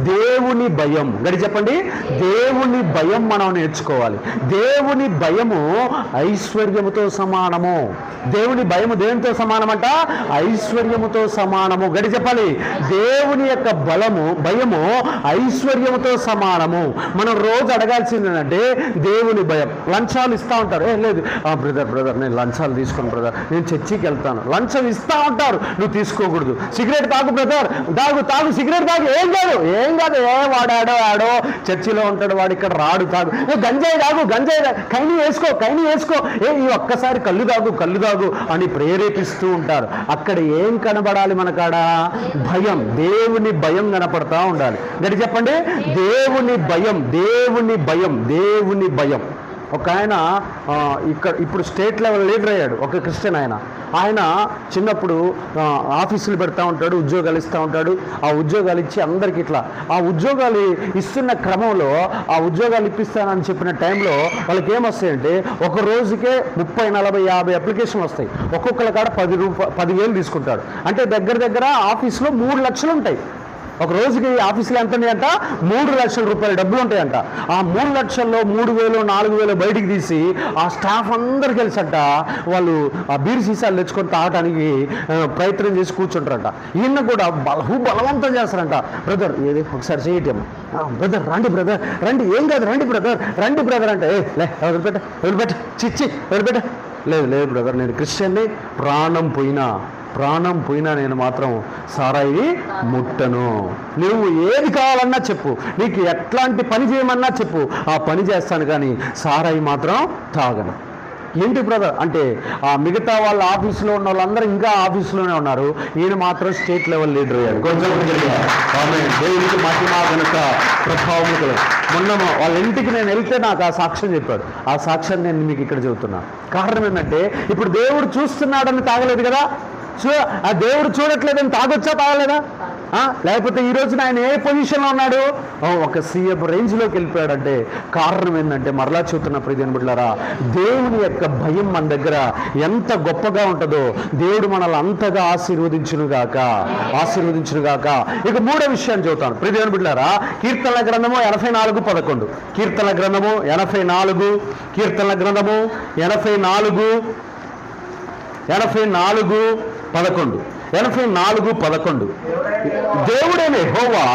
దేవుని భయం. గడి చెప్పండి, దేవుని భయం మనం నేర్చుకోవాలి. దేవుని భయము ఐశ్వర్యముతో సమానము. దేవుని భయము దేనితో సమానమంట? ఐశ్వర్యముతో సమానము. గడి చెప్పాలి, దేవుని యొక్క భయము ఐశ్వర్యముతో సమానము. మనం రోజు అడగాల్సింది ఏంటంటే దేవుని భయం. లంచాలు ఇస్తూ ఉంటారు, లేదు బ్రదర్ నేను లంచాలు తీసుకోను బ్రదర్, నేను చర్చికి వెళ్తాను. లంచం ఇస్తూ ఉంటారు, నువ్వు తీసుకోకూడదు. సిగరెట్ తాగు బ్రదర్, తాగు సిగరెట్ తాగు, ఏం కాదు, వాడాడో చర్చిలో ఉంటాడు, వాడు ఇక్కడ రాడు, తాగు. గంజాయి తాగు, కైని వేసుకో, ఈ ఒక్కసారి కళ్ళు తాగు అని ప్రేరేపిస్తూ ఉంటారు. అక్కడ ఏం కనబడాలి మనకాడ? భయం, దేవుని భయం కనపడతా ఉండాలి. గడి చెప్పండి, దేవుని భయం. ఒక ఆయన ఇప్పుడు స్టేట్ లెవెల్ లీడర్ అయ్యాడు, ఒక క్రిస్టియన్ ఆయన చిన్నప్పుడు ఆఫీసులు పెడతా ఉంటాడు, ఉద్యోగాలు ఇస్తూ ఉంటాడు. ఆ ఉద్యోగాలు ఇచ్చి అందరికి ఇట్లా ఆ ఉద్యోగాలు ఇస్తున్న క్రమంలో, ఆ ఉద్యోగాలు ఇప్పిస్తానని చెప్పిన టైంలో వాళ్ళకి ఏమొస్తాయంటే ఒక రోజుకే 30, 40, 50 అప్లికేషన్లు వస్తాయి. ఒక్కొక్కరి కాడ 10,000 తీసుకుంటాడు. అంటే దగ్గర ఆఫీస్లో 3 లక్షలు ఉంటాయి. ఒక రోజుకి ఆఫీసులో ఎంత ఉన్నాయంట? 3 లక్షల రూపాయల డబ్బులు ఉంటాయంట. ఆ 3 లక్షల్లో 3,000, 4,000 బయటికి తీసి ఆ స్టాఫ్ అందరు కలిసంట వాళ్ళు ఆ బీర్ సీసాలు తెచ్చుకొని తాగడానికి ప్రయత్నం చేసి కూర్చుంటారంట. ఈయన కూడా బలవంతం చేస్తారంట. బ్రదర్ ఏది ఒకసారి చేయటం, బ్రదర్ రండి, ఏం కాదు రండి బ్రదర్ అంటే, వదిలిపెట్ట వదిలిపెట్ట, లేదు బ్రదర్, నేను క్రిస్టియన్ని, ప్రాణం పోయినా నేను మాత్రం సారాయి ముట్టను. నువ్వు ఏది కావాలన్నా చెప్పు, నీకు ఎట్లాంటి పని చేయమన్నా చెప్పు, ఆ పని చేస్తాను, కానీ సారాయి మాత్రం తాగను. ఏంటి బ్రదర్ అంటే, ఆ మిగతా వాళ్ళ ఆఫీసులో ఉన్న వాళ్ళందరూ ఇంకా ఆఫీసులోనే ఉన్నారు, ఈయన మాత్రం స్టేట్ లెవెల్ లీడర్ అయ్యాడు. కొంచెం దేవుడికి మహిమ ఘనత ప్రభావం కలదు. మొన్న వాళ్ళ ఇంటికి నేను వెళ్తే నాకు ఆ సాక్ష్యం చెప్పాడు. ఆ సాక్ష్యాన్ని నేను మీకు ఇక్కడ చెబుతున్నా. కారణం ఏంటంటే, ఇప్పుడు దేవుడు చూస్తున్నాడని తాగలేదు కదా, ఆ దేవుడు చూడట్లేదని తాగొచ్చా, తాగలేదా? లేకపోతే ఈ రోజున ఆయన ఏ పొజిషన్లో ఉన్నాడు? ఒక సీఎం రేంజ్లోకి వెళ్ళిపోయాడంటే కారణం ఏంటంటే, మరలా చూస్తున్న ప్రియమైన బిడ్డలారా, దేవుని యొక్క భయం మన దగ్గర ఎంత గొప్పగా ఉంటుందో దేవుడు మనల్ని అంతగా ఆశీర్వదించునుగాక. ఇక మూడో విషయాన్ని చెబుతాను ప్రియమైన బిడ్డలారా. కీర్తనల గ్రంథము 84:11. కీర్తనల గ్రంథము 84, కీర్తనల గ్రంథము 84:11. దేవుడైన యెహోవా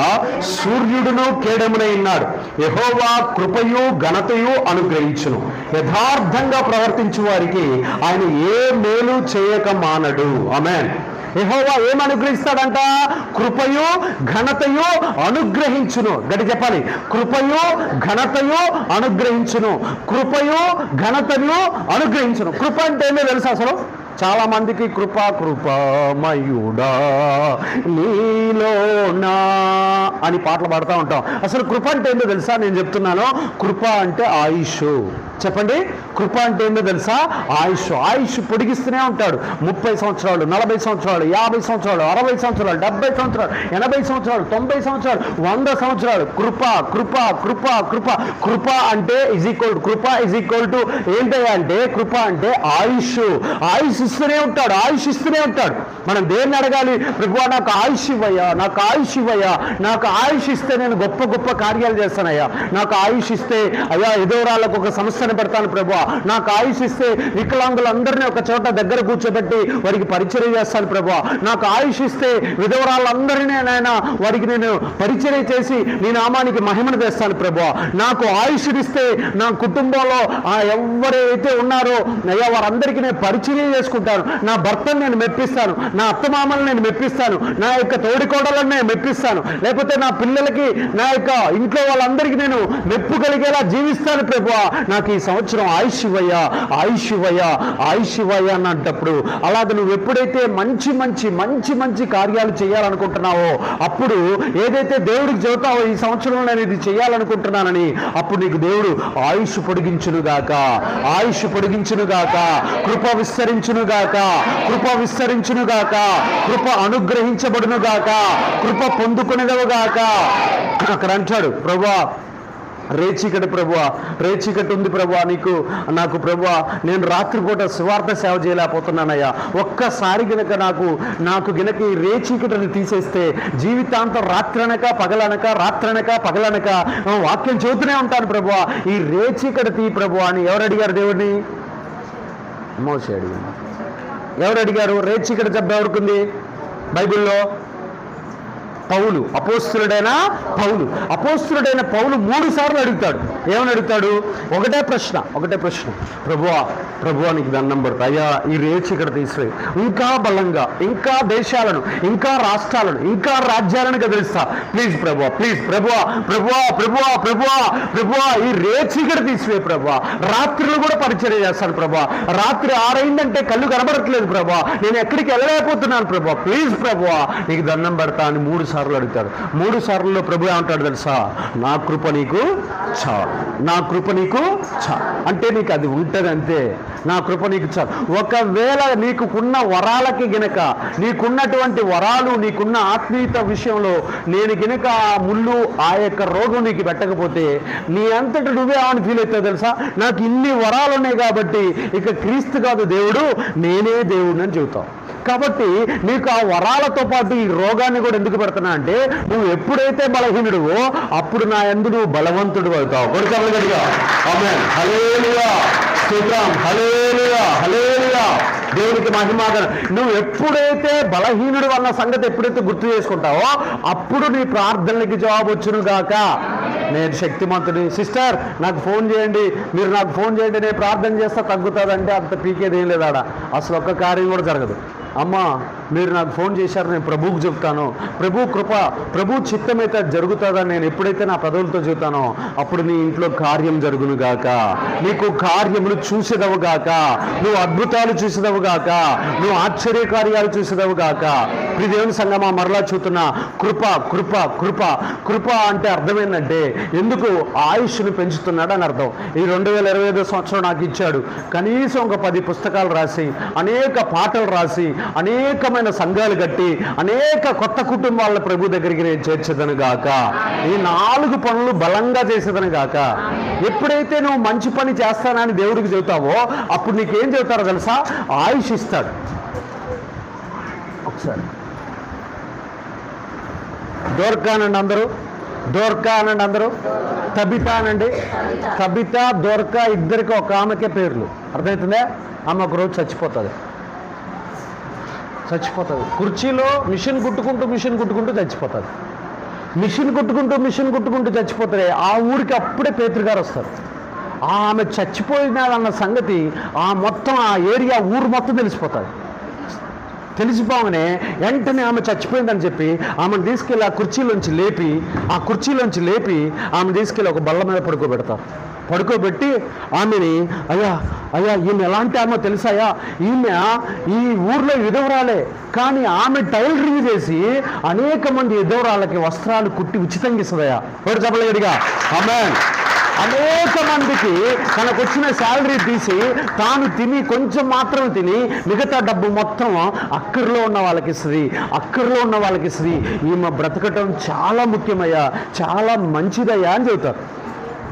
సూర్యుడును కేడమునై ఉన్నాడు. యెహోవా కృపయు ఘనతయు అనుగ్రహించును. యథార్థంగా ప్రవర్తించు వారికి ఆయన ఏ మేలు చేయక మానడు. ఆమేన్. యెహోవా ఏం అనుగ్రహిస్తాడంట? కృపయు ఘనతయు అనుగ్రహించును. గట్టి చెప్పాలి, కృపయు ఘనతయు అనుగ్రహించును. కృపయు ఘనతయు అనుగ్రహించును. కృప అంటే ఏంటో తెలుసా? అసలు చాలా మందికి కృపామయుడా నీలోనా అని పాటలు పాడుతూ ఉంటాం. అసలు కృప అంటే ఏంటో తెలుసా? నేను చెప్తున్నాను. కృప అంటే ఆయుష్. చెప్పండి, కృప అంటే ఏంటో తెలుసా? ఆయుష్. ఆయుష్ పొడిగిస్తూనే ఉంటాడు. 30 సంవత్సరాలు, 40 సంవత్సరాలు, 50 సంవత్సరాలు, 60 సంవత్సరాలు, 70 సంవత్సరాలు, 80 సంవత్సరాలు, 90 సంవత్సరాలు, 100 సంవత్సరాలు. కృప కృప కృప కృప. కృప అంటే కృప ఈజ్ ఈక్వల్ టు ఏంటయ్యా అంటే, కృప అంటే ఆయుష్. ఆయుష్ ఇస్తూనే ఉంటాడు, ఆయుష్ ఇస్తూనే ఉంటాడు. మనం దేన్ని అడగాలి? ప్రభువా నాకు ఆయుష్ ఇవ్వయ్యా, నాకు ఆయుష్ ఇవ్వయ్యా, నాకు ఆయుష్ ఇస్తే నేను గొప్ప గొప్ప కార్యాలు చేస్తానయ్యా, నాకు ఆయుష్ ఇస్తే అయ్యా ఎదురాళ్ళకు ఒక సంస్థను పెడతాను ప్రభువా, నాకు ఆయుష్ ఇస్తే వికలాంగులందరినీ ఒక చోట దగ్గర కూర్చోబెట్టి వారికి పరిచర్య చేస్తాను ప్రభువా, నాకు ఆయుష్ ఇస్తే విధవరాళ్ళందరినీ నాయన వారికి నేను పరిచర్య చేసి నీ నామానికి మహిమను తెస్తాను ప్రభువా, నాకు ఆయుష్ ఇస్తే నా కుటుంబంలో ఎవరైతే ఉన్నారో అయ్యా వారందరికీ నేను పరిచర్య చేసుకుంటాను, నా భర్తను నేను మెప్పిస్తాను, నా అత్తమామలను నేను మెప్పిస్తాను, నా యొక్క తోడికోడలను నేను మెప్పిస్తాను, లేకపోతే నా పిల్లలకి నా యొక్క ఇంట్లో వాళ్ళందరికీ నేను మెప్పు కలిగేలా జీవిస్తాను ప్రభువా, నాకు ఈ సంవత్సరం ఆయుష్ ఇవ్వయ్యా, ఆయుష్ ఇవ్వయ్యా, ఆయుష్ ఇవ్వయ్యా అన్నప్పుడు అలాగే నువ్వు ఎప్పుడైతే మంచి మంచి మంచి మంచి కార్యాలు చేయాలనుకుంటున్నావో అప్పుడు ఏదైతే దేవుడికి చెబుతావో ఈ సంవత్సరంలో నేను ఇది చేయాలనుకుంటున్నానని అప్పుడు నీకు దేవుడు ఆయుష్ పొడిగించునుగాక, ఆయుష్ పొడిగించునుగాక, కృప విస్తరించునుగాక, కృప విస్తరించునుగాక, కృప అనుగ్రహించబడునుగాక, కృప పొందుకునేదవుగాక. అక్కడ అంటాడు ప్రభువా రేచీకటి ప్రభువా, రేచీకటి ఉంది ప్రభువా, నాకు ప్రభువా నేను రాత్రిపూట సువార్త సేవ చేయలేకపోతున్నానయ్యా, ఒక్కసారి గనక నాకు గనక ఈ రేచీకటిని తీసేస్తే జీవితాంతం రాత్రనక పగలనక వాక్యం చెబుతూనే ఉంటాను ప్రభువా, ఈ రేచీకటి తీ ప్రభువా అని ఎవరు అడిగారు దేవుడిని? మోషే అడిగారు. ఎవరు అడిగారు? రేచీకటి జబ్బు ఎవరికి బైబిల్లో? పౌలు, అపోస్తులుడైన పౌలు 3 సార్లు అడుగుతాడు. ఏమని అడుగుతాడు? ఒకటే ప్రశ్న, ప్రభువా నీకు దండం పడతా, అయ్యా ఈ రేచి ఇక్కడ తీసివే, ఇంకా బలంగా ఇంకా దేశాలను ఇంకా రాష్ట్రాలను ఇంకా రాజ్యాలను కదిలిస్తా, ప్లీజ్ ప్రభువా, ప్లీజ్ ప్రభువా ప్రభువా ప్రభువా ప్రభువా ప్రభువా ఈ రేచి ఇక్కడ తీసివే ప్రభువా, రాత్రులు కూడా పరిచర్య చేస్తాను ప్రభువా, రాత్రి 6 అయిందంటే కళ్ళు కనబడట్లేదు ప్రభువా, నేను ఎక్కడికి వెళ్ళలేకపోతున్నాను ప్రభువా, ప్లీజ్ ప్రభువా నీకు దండం పడతా అని 3 సార్లు అడుగుతాడు. 3 సార్లలో ప్రభు ఏమంటాడు తెలుసా? నా కృప నీకు చాలు, నా కృప నీకు చాలు. అంటే నీకు అది ఉంటుంది అంతే, నా కృప నీకు చాలు. ఒకవేళ నీకున్న వరాలకి గనక, నీకున్నటువంటి వరాలు, నీకున్న ఆత్మీయత విషయంలో నేను గనక ఆ ముళ్ళు ఆ యొక్క రోగం నీకు పెట్టకపోతే నీ అంతటి నువ్వే ఏమని ఫీల్ అవుతావు తెలుసా? నాకు ఇన్ని వరాలు ఉన్నాయి కాబట్టి ఇక క్రీస్తు కాదు దేవుడు, నేనే దేవుడు అని చెబుతావు. కాబట్టి నీకు ఆ వరాలతో పాటు ఈ రోగాన్ని కూడా ఎందుకు పెడుతున్నా అంటే నువ్వు ఎప్పుడైతే బలహీనుడువో అప్పుడు నా యందు నువ్వు బలవంతుడు అవుతావు. కొడుకలు గడిగా ఆమేన్, హల్లెలూయా, స్తోత్రం, హల్లెలూయా, హల్లెలూయా, దేవునికి మహిమ. నువ్వు ఎప్పుడైతే బలహీనుడు అన్న సంగతి ఎప్పుడైతే గుర్తు చేసుకుంటావో అప్పుడు నీ ప్రార్థనలకి జవాబు వచ్చును గాక. నేను శక్తిమంతుడి, సిస్టర్ నాకు ఫోన్ చేయండి, మీరు నాకు ఫోన్ చేయండి, నేను ప్రార్థన చేస్తా తగ్గుతుందంటే అంత పీకేది ఏం లేదు ఆడ, అసలు ఒక్క కార్యం కూడా జరగదు. అమ్మా మీరు నాకు ఫోన్ చేశారు, నేను ప్రభువుకు చెప్తాను, ప్రభు కృప, ప్రభు చిత్తమైతే జరుగుతుందని నేను ఎప్పుడైతే నా పదవులతో చెబుతానో అప్పుడు నీ ఇంట్లో కార్యం జరుగును గాక, నీకు కార్యములు చూసేదవు గాక, నువ్వు అద్భుతాలు చూసేదవు గాక, నువ్వు ఆశ్చర్య కార్యాలు చూసేదవు గాక. ఇప్పుడు దేవుని సంగమా మరలా చూస్తున్నా, కృప కృప కృప కృప అంటే అర్థమైందంటే ఎందుకు ఆయుష్ను పెంచుతున్నాడు అని అర్థం. ఈ 2025 సంవత్సరం నాకు ఇచ్చాడు, కనీసం ఒక 10 పుస్తకాలు రాసి, అనేక పాటలు రాసి, అనేకమైన సంఘాలు కట్టి, అనేక కొత్త కుటుంబాలను ప్రభు దగ్గరికి నేను చేర్చేదను గాక, ఈ 4 పనులు బలంగా చేసేదను గాక. ఎప్పుడైతే నువ్వు మంచి పని చేస్తానని దేవుడికి చెబుతావో అప్పుడు నీకేం చెబుతారో తెలుసా? ఆయుష్ ఇస్తాడు. ఒకసారి దోర్కానండి అందరూ, దోర్కానండి అందరూ, తబితానండి, తబిత దోర్కా ఇద్దరికి ఒక ఆమెకే పేర్లు, అర్థమవుతుందా? ఆమె ఒకరోజు చచ్చిపోతుంది. చచ్చిపోతుంది. కుర్చీలో మిషన్ కుట్టుకుంటూ చచ్చిపోతుంది. మిషన్ కుట్టుకుంటూ చచ్చిపోతారే. ఆ ఊరికి అప్పుడే పేతురు గారు వస్తారు. ఆమె చచ్చిపోయినాదన్న సంగతి మొత్తం ఆ ఏరియా ఊరు మొత్తం తెలిసిపోతుంది. తెలిసిపోగానే వెంటనే ఆమె చచ్చిపోయిందని చెప్పి ఆమెను తీసుకెళ్ళి ఆ కుర్చీలోంచి లేపి ఆమెను తీసుకెళ్ళి ఒక బల్ల మీద పడుకోబెట్టి ఆమెని అయ్యా ఈమె ఎలాంటి ఆమె తెలుసాయా, ఈమె ఈ ఊర్లో విధవరాలే, కానీ ఆమె టైలరింగ్ చేసి అనేక మంది విధవరాలకి వస్త్రాలు కుట్టి ఉచితంగా ఇస్తుందయ్యా. ఎవరు చెప్పలేదుగా ఆమేన్. అనేక మందికి తనకు వచ్చిన శాలరీ తీసి తాను తిని కొంచెం మాత్రం తిని మిగతా డబ్బు మొత్తం అక్కర్లో ఉన్న వాళ్ళకి ఇస్తుంది. ఈమె బ్రతకటం చాలా ముఖ్యమయ్యా, చాలా మంచిదయ్యా అని చెబుతారు.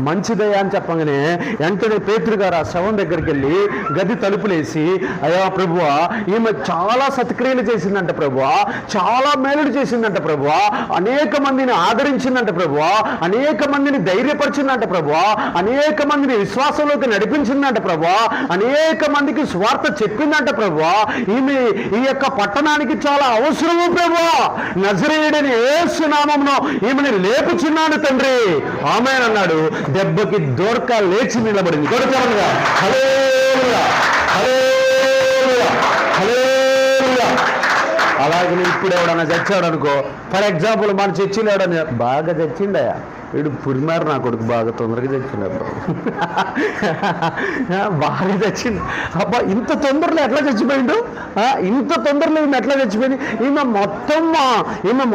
మంచిదయ్యా అని చెప్పగానే వెంటనే పేతురు గారు ఆ శవం దగ్గరికి వెళ్ళి గది తలుపులేసి, అయ్యా ప్రభువా, ఈమె చాలా సత్క్రియలు చేసిందంట ప్రభువా, చాలా మేలుడు చేసిందంట ప్రభువా, అనేక మందిని ఆదరించిందంట ప్రభువా, అనేక మందిని ధైర్యపరిచిందంట ప్రభువా, అనేక మందిని విశ్వాసంలోకి నడిపించిందంట ప్రభువా, అనేక మందికి స్వార్థ చెప్పిందంట ప్రభువా, ఈమె ఈ యొక్క పట్టణానికి చాలా అవసరము ప్రభువా, నజరేయుడైన యేసు నామములో ఈమెను లేపుచున్నాను తండ్రి ఆమేన్ అన్నాడు. దెబ్బకి దోర్క లేచి నిలబడింది. కొడుకుగా హల్లెలూయా హల్లెలూయా హల్లెలూయా. అలాగే ఇప్పుడు ఎవడన్నా చచ్చాడు అనుకో, ఫర్ ఎగ్జాంపుల్ మన చర్చిలో ఎవడన్నా బాగా చచ్చిండయా, వీడు పురిమారు నా కొడుకు బాగా తొందరగా చచ్చిపోయినప్పుడు బాగా చచ్చింది. అబ్బా ఇంత తొందరలో ఎట్లా చచ్చిపోయిండు, ఇంత తొందరలో ఈమె ఎట్లా చచ్చిపోయింది, ఈమె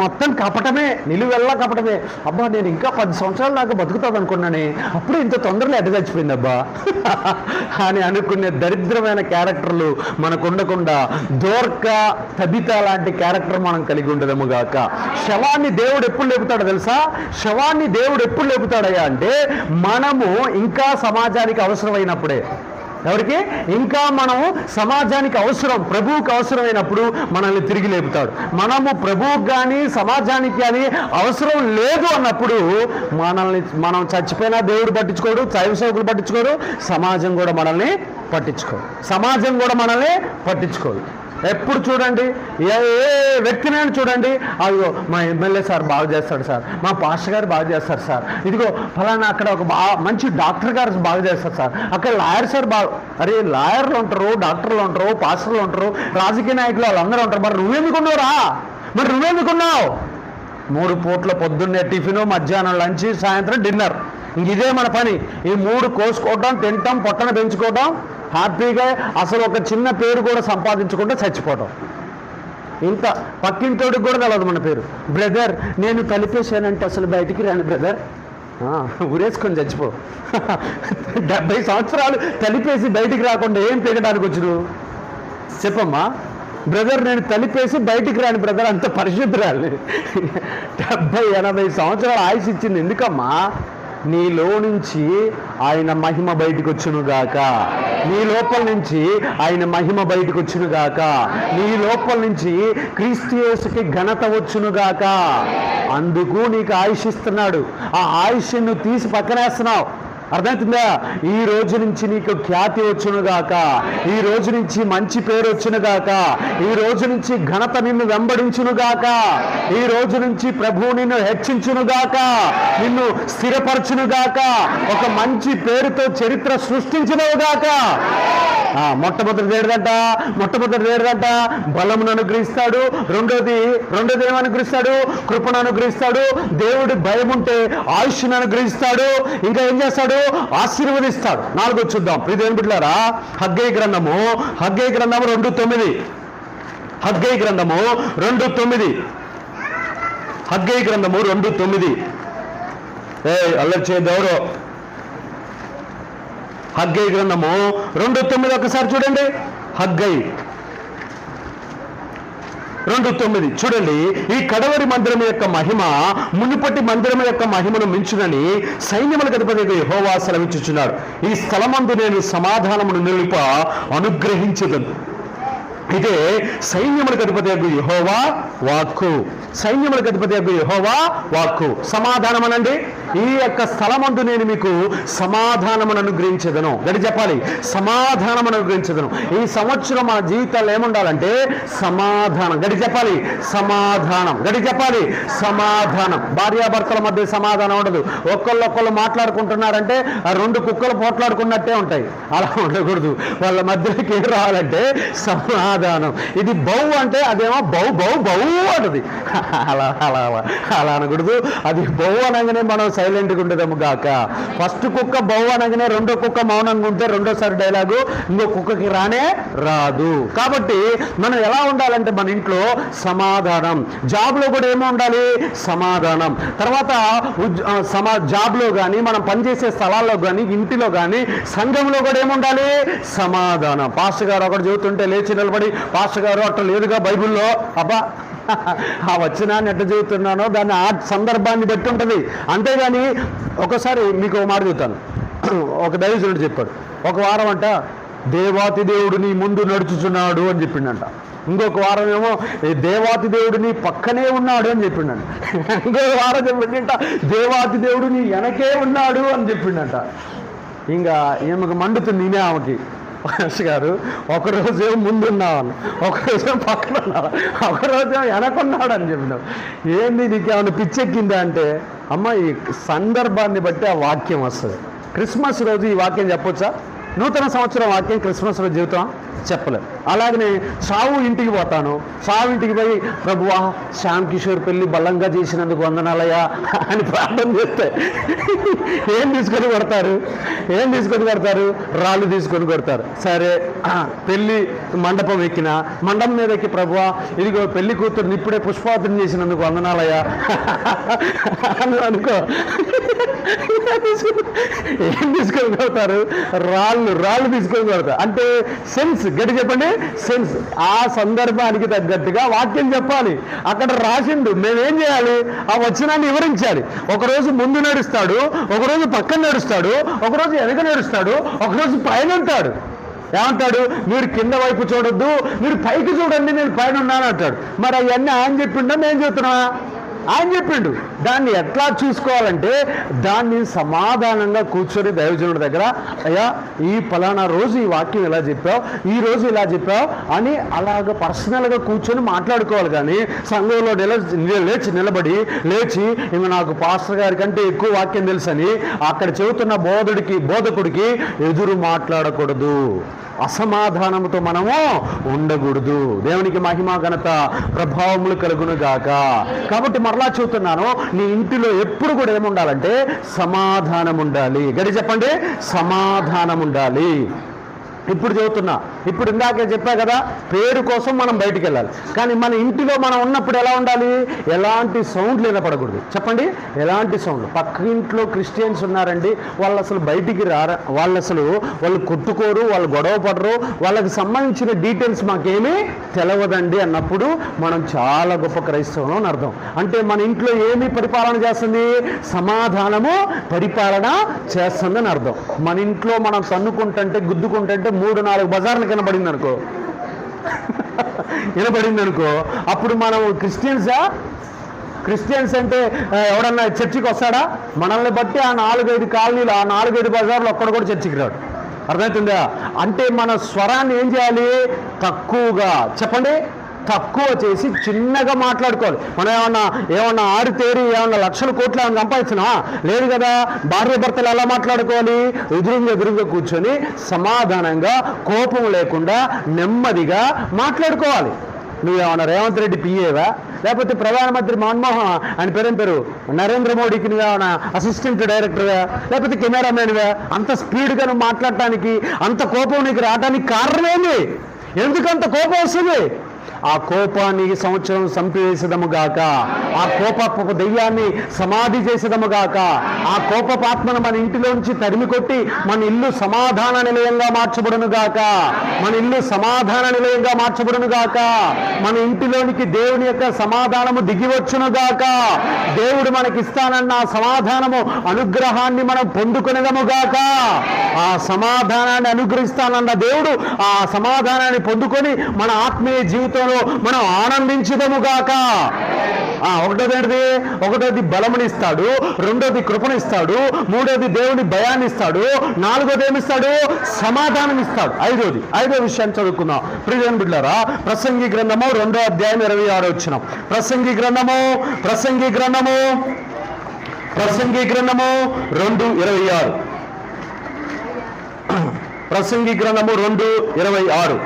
మొత్తం కపటమే, నిలువెల్లా కపటమే. అబ్బా నేను ఇంకా 10 సంవత్సరాల దాకా బతుకుతాను అనుకున్నానే, అప్పుడు ఇంత తొందరలో ఎట్లా చచ్చిపోయింది అబ్బా అని అనుకునే దరిద్రమైన క్యారెక్టర్లు మనకు ఉండకుండా దోర్క, తబిత లాంటి క్యారెక్టర్ మనం కలిగి ఉండదము గాక. శవాన్ని దేవుడు ఎప్పుడు లేపుతాడో తెలుసా? శవాన్ని దేవుడు ఎప్పుడు లేపుతాడయ్యా అంటే మనము ఇంకా సమాజానికి అవసరమైనప్పుడే. ఎవరికి? ఇంకా మనము సమాజానికి అవసరం, ప్రభువుకి అవసరమైనప్పుడు మనల్ని తిరిగి లేపుతాడు. మనము ప్రభువుకి కానీ సమాజానికి కానీ అవసరం లేదు అన్నప్పుడు మనం చచ్చిపోయినా దేవుడు పట్టించుకోడు, దైవ సేవకులు పట్టించుకోరు, సమాజం కూడా మనల్ని పట్టించుకోదు. ఎప్పుడు చూడండి, ఏ వ్యక్తినైనా చూడండి, అదిగో మా ఎమ్మెల్యే సార్ బాగా చేస్తాడు సార్, మా పాస్టర్ గారు బాగా చేస్తారు సార్, ఇదిగో ఫలానా అక్కడ ఒక మంచి డాక్టర్ గారు బాగా చేస్తారు సార్, అక్కడ లాయర్ సార్ బాగా. అరే లాయర్లు ఉంటారు, డాక్టర్లు ఉంటారు, పాస్టర్లు ఉంటారు, రాజకీయ నాయకులు వాళ్ళందరూ ఉంటారు. మరి నువ్వెందుకున్నావురా? 3 పూట్ల పొద్దున్నే టిఫిన్, మధ్యాహ్నం లంచ్, సాయంత్రం డిన్నర్, ఇదే మన పని. ఈ 3 కోసుకోవడం, తినటం, పొట్టను పెంచుకోవడం, హ్యాపీగా అసలు ఒక చిన్న పేరు కూడా సంపాదించకుండా చచ్చిపోవటం. ఇంత పక్కింటోడికి కూడా తెలదు మన పేరు. బ్రదర్ నేను తలిపేశానంటే అసలు బయటికి రాను బ్రదర్, ఊరేసుకొని చచ్చిపో. 70 సంవత్సరాలు తలిపేసి బయటికి రాకుండా ఏం పీకడానికి వచ్చును చెప్పమ్మా? బ్రదర్ నేను తలిపేసి బయటికి రాని బ్రదర్, అంత పరిశుద్ధురాలి. 70-80 సంవత్సరాలు ఆయుష్ ఇచ్చింది ఎందుకమ్మా? నీలో నుంచి ఆయన మహిమ బయటకు వచ్చునుగాక, నీ లోపల నుంచి ఆయన మహిమ బయటకు వచ్చునుగాక, నీ లోపల నుంచి క్రీస్తు యేసుకి ఘనత వచ్చునుగాక. అందుకు నీకు ఆయుష్ ఇస్తున్నాడు. ఆ ఆయుష్ను తీసి పక్కనేస్తున్నావు. అర్థమవుతుందా? ఈ రోజు నుంచి నీకు ఖ్యాతి వచ్చునుగాక, ఈ రోజు నుంచి మంచి పేరు వచ్చునుగాక, ఈ రోజు నుంచి ఘనత నిన్ను వెంబడించునుగాక, ఈ రోజు నుంచి ప్రభువు నిన్ను హెచ్చించునుగాక, నిన్ను స్థిరపరచునుగాక, ఒక మంచి పేరుతో చరిత్ర సృష్టించునుగాక. మొట్టమొదటి ఏడదంట బలమును అనుగ్రహిస్తాడు. రెండోది ఏమని అనుగ్రహిస్తాడు? కృపను అనుగ్రహిస్తాడు. దేవుడి భయం ఉంటే ఆయుష్ను అనుగ్రహిస్తాడు. ఇంకా ఏం చేస్తాడు? ఆశీర్వదిస్తాడు. 4 చూద్దాం. ప్రియదేవుని బిడ్డలారా, హగ్గై గ్రంథము 2:9. హగ్గై గ్రంథము 2:9. అల్లరి చేయదెవరో. హగ్గై గ్రంథము 2:9 ఒకసారి చూడండి. హగ్గై 2:9 చూడండి. ఈ కడవరి మందిరం యొక్క మహిమ మునుపటి మందిరం యొక్క మహిమను మించునని సైన్యములకు అధిపతి యెహోవా సెలవిచ్చుచున్నాడు. ఈ స్థలమందు నేను సమాధానమును నిలుప అనుగ్రహించదను. ఇదే సైన్యములకు అధిపతి యెహోవా వాక్కు. సైన్యములకు అధిపతి యెహోవా వాక్కు. సమాధానం అనండి. ఈ యొక్క స్థలమందు నేను మీకు సమాధానమును అనుగ్రహించదను. గడి చెప్పాలి, సమాధానమును అనుగ్రహించదను. ఈ సంవత్సరం మన జీవితాల్లో ఏముండాలంటే సమాధానం. గడి చెప్పాలి, సమాధానం. గడి చెప్పాలి, సమాధానం. భార్యాభర్తల మధ్య సమాధానం ఉండదు. ఒకళ్ళు మాట్లాడుకుంటున్నారంటే ఆ రెండు కుక్కలు పోట్లాడుకున్నట్టే ఉంటాయి. అలా ఉండకూడదు. వాళ్ళ మధ్యలోకి ఏం రావాలంటే సమాధానం. ఇది బౌ అంటే అదేమో బౌ బౌ బౌ అంటది. అలా అలా అలా అనకూడదు. అది బౌ అనగానే మనం సైలెంట్గా ఉండేదాము గాక. ఫస్ట్ కుక్క బౌ అనగానే రెండో కుక్క మౌనంగా ఉంటే రెండోసారి డైలాగు ఇంకో కుక్కకి రానే రాదు. కాబట్టి మనం ఎలా ఉండాలంటే మన ఇంట్లో సమాధానం. జాబ్లో కూడా ఏమో ఉండాలి, సమాధానం. తర్వాత జాబ్లో కానీ మనం పనిచేసే స్థలాల్లో కానీ ఇంటిలో కానీ సంఘంలో కూడా ఏముండాలి, సమాధానం. పాస్టర్ గారు ఒకటి చెబుతుంటే లేచి నిలబడి, పాస్టర్ గారు అట్లా లేదుగా బైబిల్లో, అబ్బా ఆ వచనాన్ని ఎట్లా చెబుతున్నానో దాన్ని ఆ సందర్భాన్ని బట్టి ఉంటుంది. అంతేగాని ఒకసారి మీకు ఒక మాట చెబుతాను. ఒక దైవజనుడు చెప్పాడు, ఒక వారం అంట దేవాతి దేవుడు నీ ముందు నడుచుచున్నాడు అని చెప్పిండంట. ఇంకొక వారం ఏమో దేవాతి దేవుడు నీ పక్కనే ఉన్నాడు అని చెప్పిండంట. ఇంకొక వారం చెప్పిండంట దేవాతి దేవుడు నీ వెనకే ఉన్నాడు అని చెప్పిండంట. ఇంకా ఈమెకు మండుతుంది నేనే ఆమెకి. గారు ఒకరోజేమో ముందున్నాను, ఒకరోజేమో పక్కన ఉన్నాను, ఒకరోజేమో వెనకున్నాడు అని చెప్పినావు. ఏంది నీకేమైనా పిచ్చెక్కిందా అంటే, అమ్మ ఈ సందర్భాన్ని బట్టి ఆ వాక్యం వస్తుంది. క్రిస్మస్ రోజు ఈ వాక్యం చెప్పొచ్చా? నూతన సంవత్సరం వాక్యం క్రిస్మస్ రోజు జీవితం చెప్పలేదు. అలాగనే చావు ఇంటికి పోతాను, చావు ఇంటికి పోయి ప్రభువా శ్యామ్ కిషోర్ పెళ్ళి బలంగా చేసినందుకు వందనాలయ్యా అని ప్రార్థన చేస్తే ఏం తీసుకొని కొడతారు? రాళ్ళు తీసుకొని కొడతారు. సరే పెళ్ళి మండపం ఎక్కిన మండపం మీద ఎక్కి ప్రభువా ఇదిగో పెళ్లి కూతురుని ఇప్పుడే పుష్పావతిని చేసినందుకు వందనాలయ్యా అని అనుకో. ఏం తీసుకొని కొడతారు? రాళ్ళు తీసుకొని కొడతారు. అంటే సెన్స్, గట్టి చెప్పండి, సెన్స్. ఆ సందర్భానికి తగ్గట్టుగా వాక్యం చెప్పాలి. అక్కడ రాసిండు, మేమేం చేయాలి? ఆ వచనాన్ని వివరించాలి. ఒకరోజు ముందు నడుస్తాడు, ఒకరోజు పక్కన నడుస్తాడు, ఒకరోజు వెనక నడుస్తాడు, ఒకరోజు పైన ఉంటాడు. ఏమంటాడు? మీరు కింద వైపు చూడొద్దు, మీరు పైకి చూడండి, నేను పైన ఉన్నాను అంటాడు. మరి అవన్నీ ఆయన చెప్పిండా మేము చెప్తున్నా? ఆయన చెప్పిండు. దాన్ని ఎట్లా చూసుకోవాలంటే దాన్ని సమాధానంగా కూర్చొని దైవజనుడి దగ్గర, అయ్యా ఈ ఫలానా రోజు ఈ వాక్యం ఇలా చెప్పావు, ఈ రోజు ఇలా చెప్పావు అని అలాగ పర్సనల్గా కూర్చొని మాట్లాడుకోవాలి. కానీ సంఘంలో నిలబడి ఇంక నాకు పాస్టర్ గారి కంటే ఎక్కువ వాక్యం తెలుసని అక్కడ చెబుతున్న బోధకుడికి ఎదురు మాట్లాడకూడదు. అసమాధానంతో మనము ఉండకూడదు. దేవునికి మహిమ ఘనత ప్రభావములు కలుగును గాక. కాబట్టి మరలా చెబుతున్నాను, నీ ఇంటిలో ఎప్పుడు కూడా ఏముండాలంటే సమాధానం ఉండాలి. గడి చెప్పండి, సమాధానం ఉండాలి. ఇప్పుడు చెబుతున్నా, ఇప్పుడు ఇందాకే చెప్పా కదా, పేరు కోసం మనం బయటికి వెళ్ళాలి. కానీ మన ఇంటిలో మనం ఉన్నప్పుడు ఎలా ఉండాలి? ఎలాంటి సౌండ్లు వినపడకూడదు. చెప్పండి, ఎలాంటి సౌండ్. పక్క ఇంట్లో క్రిస్టియన్స్ ఉన్నారండి, వాళ్ళు అసలు బయటికి రారా, వాళ్ళు కొట్టుకోరు, వాళ్ళు గొడవ పడరు, వాళ్ళకి సంబంధించిన డీటెయిల్స్ మాకేమీ తెలవదండి అన్నప్పుడు మనం చాలా గొప్ప క్రైస్తవం అని అర్థం. అంటే మన ఇంట్లో ఏమి పరిపాలన చేస్తుంది? సమాధానము పరిపాలన చేస్తుందని అర్థం. మన ఇంట్లో మనం తన్నుకుంటుంటే గుద్దుకుంటుంటే 3-4 బజార్లు వినపడింది అనుకో, అప్పుడు మనం క్రిస్టియన్స్ అంటే ఎవడన్నా చర్చికి వస్తాడా? మనల్ని బట్టి ఆ 4-5 కాలనీలు, ఆ 4-5 బజార్లు ఒక్కడ కూడా చర్చికి రాడు. అర్థమవుతుందా? అంటే మన స్వరాన్ని ఏం చేయాలి? తక్కువగా చెప్పండి, తక్కువ చేసి చిన్నగా మాట్లాడుకోవాలి. మనం ఏమన్నా ఆడితేరి ఏమన్నా లక్షల కోట్లు ఏమన్నా సంపాదించినా లేదు కదా. భార్య భర్తలు ఎలా మాట్లాడుకోవాలి? ఎదురుగా కూర్చొని సమాధానంగా, కోపం లేకుండా నెమ్మదిగా మాట్లాడుకోవాలి. నువ్వేమన్నా రేవంత్ రెడ్డి పిఏవా, లేకపోతే ప్రధానమంత్రి మన్మోహన్ ఆయన పేరు నరేంద్ర మోడీకి నువ్వేమన్నా అసిస్టెంట్ డైరెక్టర్వా, లేకపోతే కెమెరామెన్వా? అంత స్పీడ్గా నువ్వు మాట్లాడటానికి, అంత కోపం నీకు రావడానికి కారణమేమి? ఎందుకంత కోపం వస్తుంది? ఆ కోపాన్ని ఈ సంవత్సరం సంపివేసదము గాక. ఆ కోపపు దెయ్యాన్ని సమాధి చేసేదము గాక. ఆ కోపపాత్మను మన ఇంటిలోంచి తరిమి కొట్టి మన ఇల్లు సమాధాన నిలయంగా మార్చబడును గాక. మన ఇల్లు సమాధాన నిలయంగా మార్చబడును గాక. మన ఇంటిలోనికి దేవుని యొక్క సమాధానము దిగివచ్చును గాక. దేవుడు మనకిస్తానన్న సమాధానము, అనుగ్రహాన్ని మనం పొందుకునేదము గాక. ఆ సమాధానాన్ని అనుగ్రహిస్తానన్న దేవుడు ఆ సమాధానాన్ని పొందుకొని మన ఆత్మీయ జీవితంలో మనం ఆనందించుదము గాక. ఒకటోది ఏంటిది? ఒకటోది బలమునిస్తాడు, రెండోది కృపనిస్తాడు, మూడోది దేవుని భయాన్ని ఇస్తాడు, నాలుగోది ఏమిస్తాడు? సమాధానం ఇస్తాడు. ఐదో విషయాన్ని చదువుకుందాం ప్రియమైన బిడ్డలారా. ప్రసంగి గ్రంథము 2వ అధ్యాయం 26వ వచనం. ప్రసంగి గ్రంథము 2:26. ప్రసంగి గ్రంథము 2:26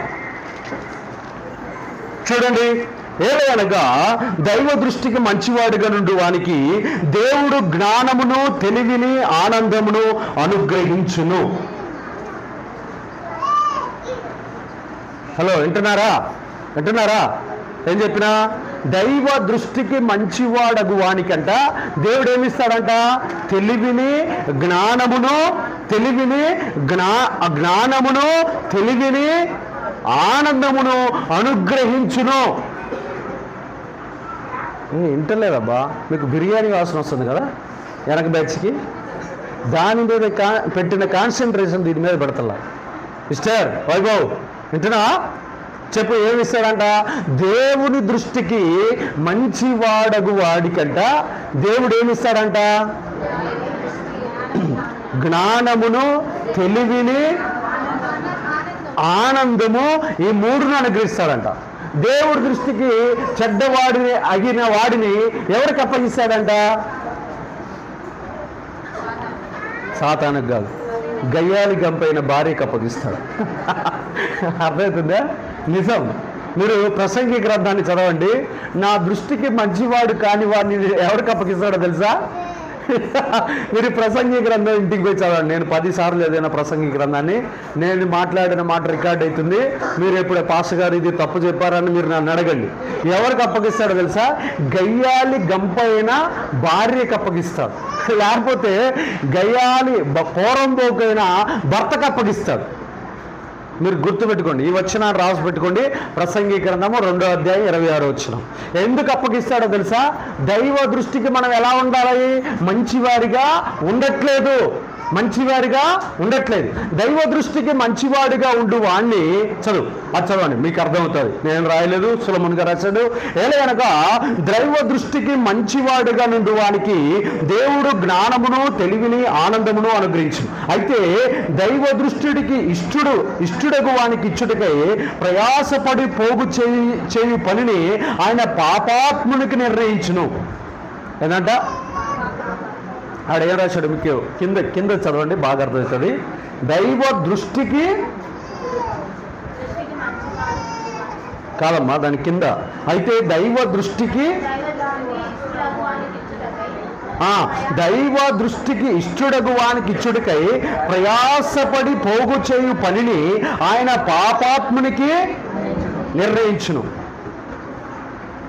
చూడండి. ఏలయనగా దైవ దృష్టికి మంచివాడిగా నుండి వానికి దేవుడు జ్ఞానమును, తెలివిని, ఆనందమును అనుగ్రహించును. హలో, వింటున్నారా? ఏం చెప్పినా? దైవ దృష్టికి మంచివాడగు వానికంట దేవుడు ఏమిస్తాడంట? తెలివిని, జ్ఞానమును, ఆనందమును అనుగ్రహించును. వింటలేదబ్బా, మీకు బిర్యానీ వాసన వస్తుంది కదా వెనక బ్యాచ్కి. దాని మీద పెట్టిన కాన్సన్ట్రేషన్ దీని మీద పెడతలా. మిస్టర్ వైభవ్, వింటున్నా? చెప్పు, ఏమిస్తాడంట? దేవుని దృష్టికి మంచివాడగు వాడికంట దేవుడు ఏమిస్తాడంట? జ్ఞానమును, తెలివిని, ఆనందము, ఈ మూడును అనుగ్రహిస్తాడంట. దేవుడి దృష్టికి చెడ్డవాడిని, అగిన వాడిని ఎవరికి అప్పగిస్తాడంట? సాతానుకు కాదు, గయ్యాలి గంపైన భార్యకి అప్పగిస్తాడు. అర్థమవుతుందా? నిజం. మీరు ప్రసంగి గ్రంథాన్ని చదవండి. నా దృష్టికి మంచివాడు కాని వాడిని ఎవరికి అప్పగిస్తాడో తెలుసా? మీరు ప్రసంగి గ్రంథం ఇంటికి పోయి చదవండి. నేను 10 సార్లు ఏదైనా ప్రసంగి గ్రంథాన్ని, నేను మాట్లాడిన మాట రికార్డ్ అవుతుంది. మీరు ఎప్పుడే పాస్టర్ గారు ఇది తప్పు చెప్పారని మీరు నన్ను అడగండి. ఎవరికి అప్పగిస్తాడో తెలుసా? గయ్యాలి గంపైన భార్యకి అప్పగిస్తాడు, లేకపోతే గయ్యాలి పోరంబోకైన భర్తకు అప్పగిస్తాడు. మీరు గుర్తుపెట్టుకోండి, ఈ వచనాన్ని రాసి పెట్టుకోండి. ప్రసంగి గ్రంథము 2వ అధ్యాయం 26వ వచనం. ఎందుకు అప్పగిస్తాడో తెలుసా? దైవ దృష్టికి మనం ఎలా ఉండాలి? మంచివారిగా ఉండట్లేదు. దైవ దృష్టికి మంచివాడిగా ఉండు వాణ్ణి చదవండి, మీకు అర్థమవుతుంది. నేను రాయలేదు, సులమునిగా రాశాడు. ఏలయనగా దైవ దృష్టికి మంచివాడిగా నుండి వానికి దేవుడు జ్ఞానమును, తెలివిని, ఆనందమును అనుగ్రహించు. అయితే దైవ దృష్టికి ఇష్టుడగు వానికి ఇచ్చుటకై ప్రయాసపడి పోగు చేయు పనిని ఆయన పాపాత్మునికి నిర్ణయించును. ఏంటంట? ఆడేం రాశాడు? మీకు కింద చదవండి, బాగా అర్థమవుతుంది. దైవ దృష్టికి కాదమ్మా, దాని కింద. అయితే దైవ దృష్టికి ఇష్టుడగు వానికి ఇచ్చుడికై ప్రయాసపడి పోగు చేయు పనిని ఆయన పాపాత్మునికి నిర్ణయించును.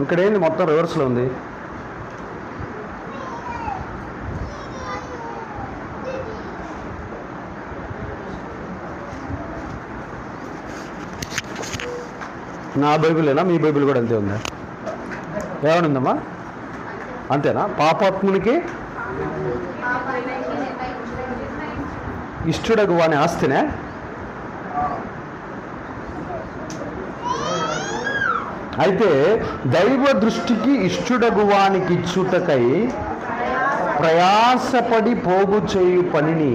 ఇక్కడేంది? మొత్తం రివర్స్లో ఉంది. నా బైబిలేనా? మీ బైబిల్ కూడా అంతే ఉందా? ఏమనుందమ్మా? అంతేనా? పాపాత్మునికి ఇష్టుడగు వాని ఆస్తినే. అయితే దైవ దృష్టికి ఇష్టుడగు వానికి ఇచ్చుటకై ప్రయాసపడి పోగు చేయు పనిని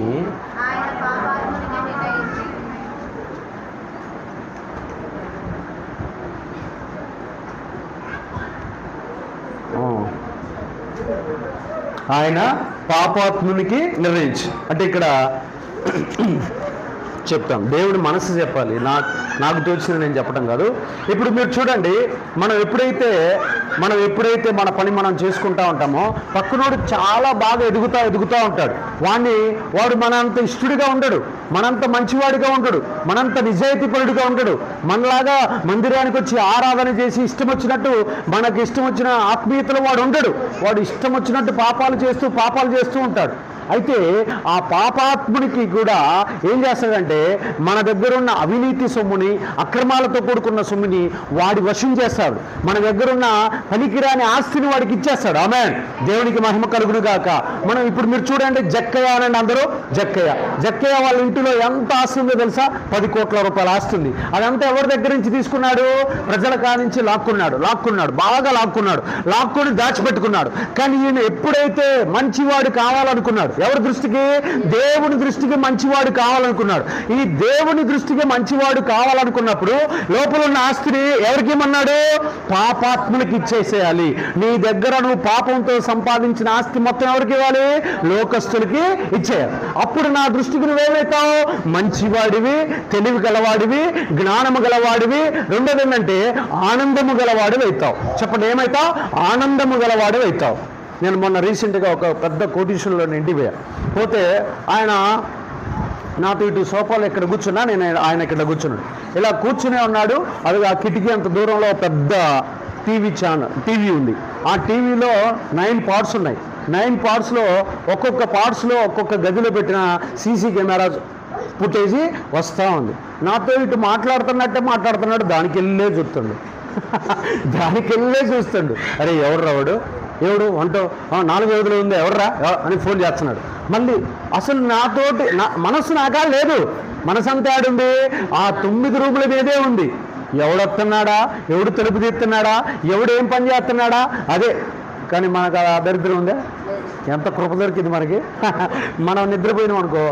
ఆయన పాపాత్మునికి నిర్ణయించి. అంటే ఇక్కడ చెప్తాం, దేవుడి మనసు చెప్పాలి, నాకు తోచింది నేను చెప్పడం కాదు. ఇప్పుడు మీరు చూడండి, మనం ఎప్పుడైతే మన పని మనం చేసుకుంటా ఉంటామో పక్కనోడు చాలా బాగా ఎదుగుతా ఉంటాడు. వాడు మనంత ఇష్టడిగా ఉండడు, మనంత మంచివాడిగా ఉండడు, మనంత నిజాయితీపరుడిగా ఉండడు. మనలాగా మందిరానికి వచ్చి ఆరాధన చేసి ఇష్టం వచ్చినట్టు మనకి ఇష్టం వచ్చిన ఆత్మీయతలో వాడు ఉండడు. వాడు ఇష్టం వచ్చినట్టు పాపాలు చేస్తూ ఉంటాడు. అయితే ఆ పాపాత్మునికి కూడా ఏం చేస్తాడంటే మన దగ్గర ఉన్న అవినీతి సొమ్ముని, అక్రమాలతో కూడుకున్న సొమ్ముని వాడి వశం చేస్తాడు. మన దగ్గరున్న పనికిరాని ఆస్తిని వాడికి ఇచ్చేస్తాడు. ఆమేన్. దేవునికి మహిమ కలుగును గాక. మనం ఇప్పుడు మీరు చూడండి, జక్కయ్య అనండి అందరూ. జక్కయ్య వాళ్ళ ఇంటిలో ఎంత ఆస్తి ఉందో తెలుసా? 10 కోట్ల రూపాయల ఆస్తి ఉంది. అదంతా ఎవరి దగ్గర నుంచి తీసుకున్నాడు? ప్రజల కానించి లాక్కున్నాడు, బాగా లాక్కొని దాచిపెట్టుకున్నాడు. కానీ ఈయన ఎప్పుడైతే మంచివాడు కావాలనుకున్నాడు, ఎవరి దృష్టికి? దేవుని దృష్టికి మంచివాడు కావాలనుకున్నాడు. ఈ దేవుని దృష్టికి మంచివాడు కావాలనుకున్నప్పుడు లోపల ఉన్న ఆస్తిని ఎవరికి ఇమ్మన్నాడు? పాపాత్మునికి ఇచ్చేసేయాలి. నీ దగ్గర నువ్వు పాపంతో సంపాదించిన ఆస్తి మొత్తం ఎవరికి ఇవ్వాలి? లోకస్తులకి ఇచ్చేయాలి. అప్పుడు నా దృష్టికి నువ్వేమవుతావు? మంచివాడివి, తెలివి గలవాడివి, జ్ఞానము గలవాడివి. రెండోది ఏంటంటే ఆనందము గలవాడివి అవుతావు. చెప్పండి, ఏమవుతావు? ఆనందము గలవాడివి అవుతావు. నేను మొన్న రీసెంట్గా ఒక పెద్ద కోటీశ్వరులో ఇంటికి పోతే ఆయన నాతో ఇటు సోఫాలో ఇక్కడ కూర్చున్నా, నేను ఆయన ఇక్కడ కూర్చున్నాడు. ఇలా కూర్చునే ఉన్నాడు. అది ఆ కిటికీ అంత దూరంలో పెద్ద టీవీ ఉంది. ఆ టీవీలో 9 పార్ట్స్ ఉన్నాయి. 9 పార్ట్స్లో ఒక్కొక్క పార్ట్స్లో ఒక్కొక్క గదిలో పెట్టిన సీసీ కెమెరా ఫుటేజీ వస్తూ ఉంది. నాతో ఇటు మాట్లాడుతున్నాడు, దానికి వెళ్ళే చూస్తుండు. అరే ఎవరు రావాడు, ఎవడు అంటూ 4 వ్యవధిలో ఉంది, ఎవర్రా అని ఫోన్ చేస్తున్నాడు. మళ్ళీ అసలు నాతోటి మనస్సు నాకా లేదు. మనసు అంతా ఆడుంది ఆ 9 రూముల మీదే ఉంది. ఎవడొస్తున్నాడా, ఎవడు తలుపు తీస్తున్నాడా, ఎవడు ఏం పని చేస్తున్నాడా అదే. కానీ మనకు ఆ దరిద్రం ఉందా? ఎంత కృప దొరికింది మనకి. మనం నిద్రపోయినాం అనుకో,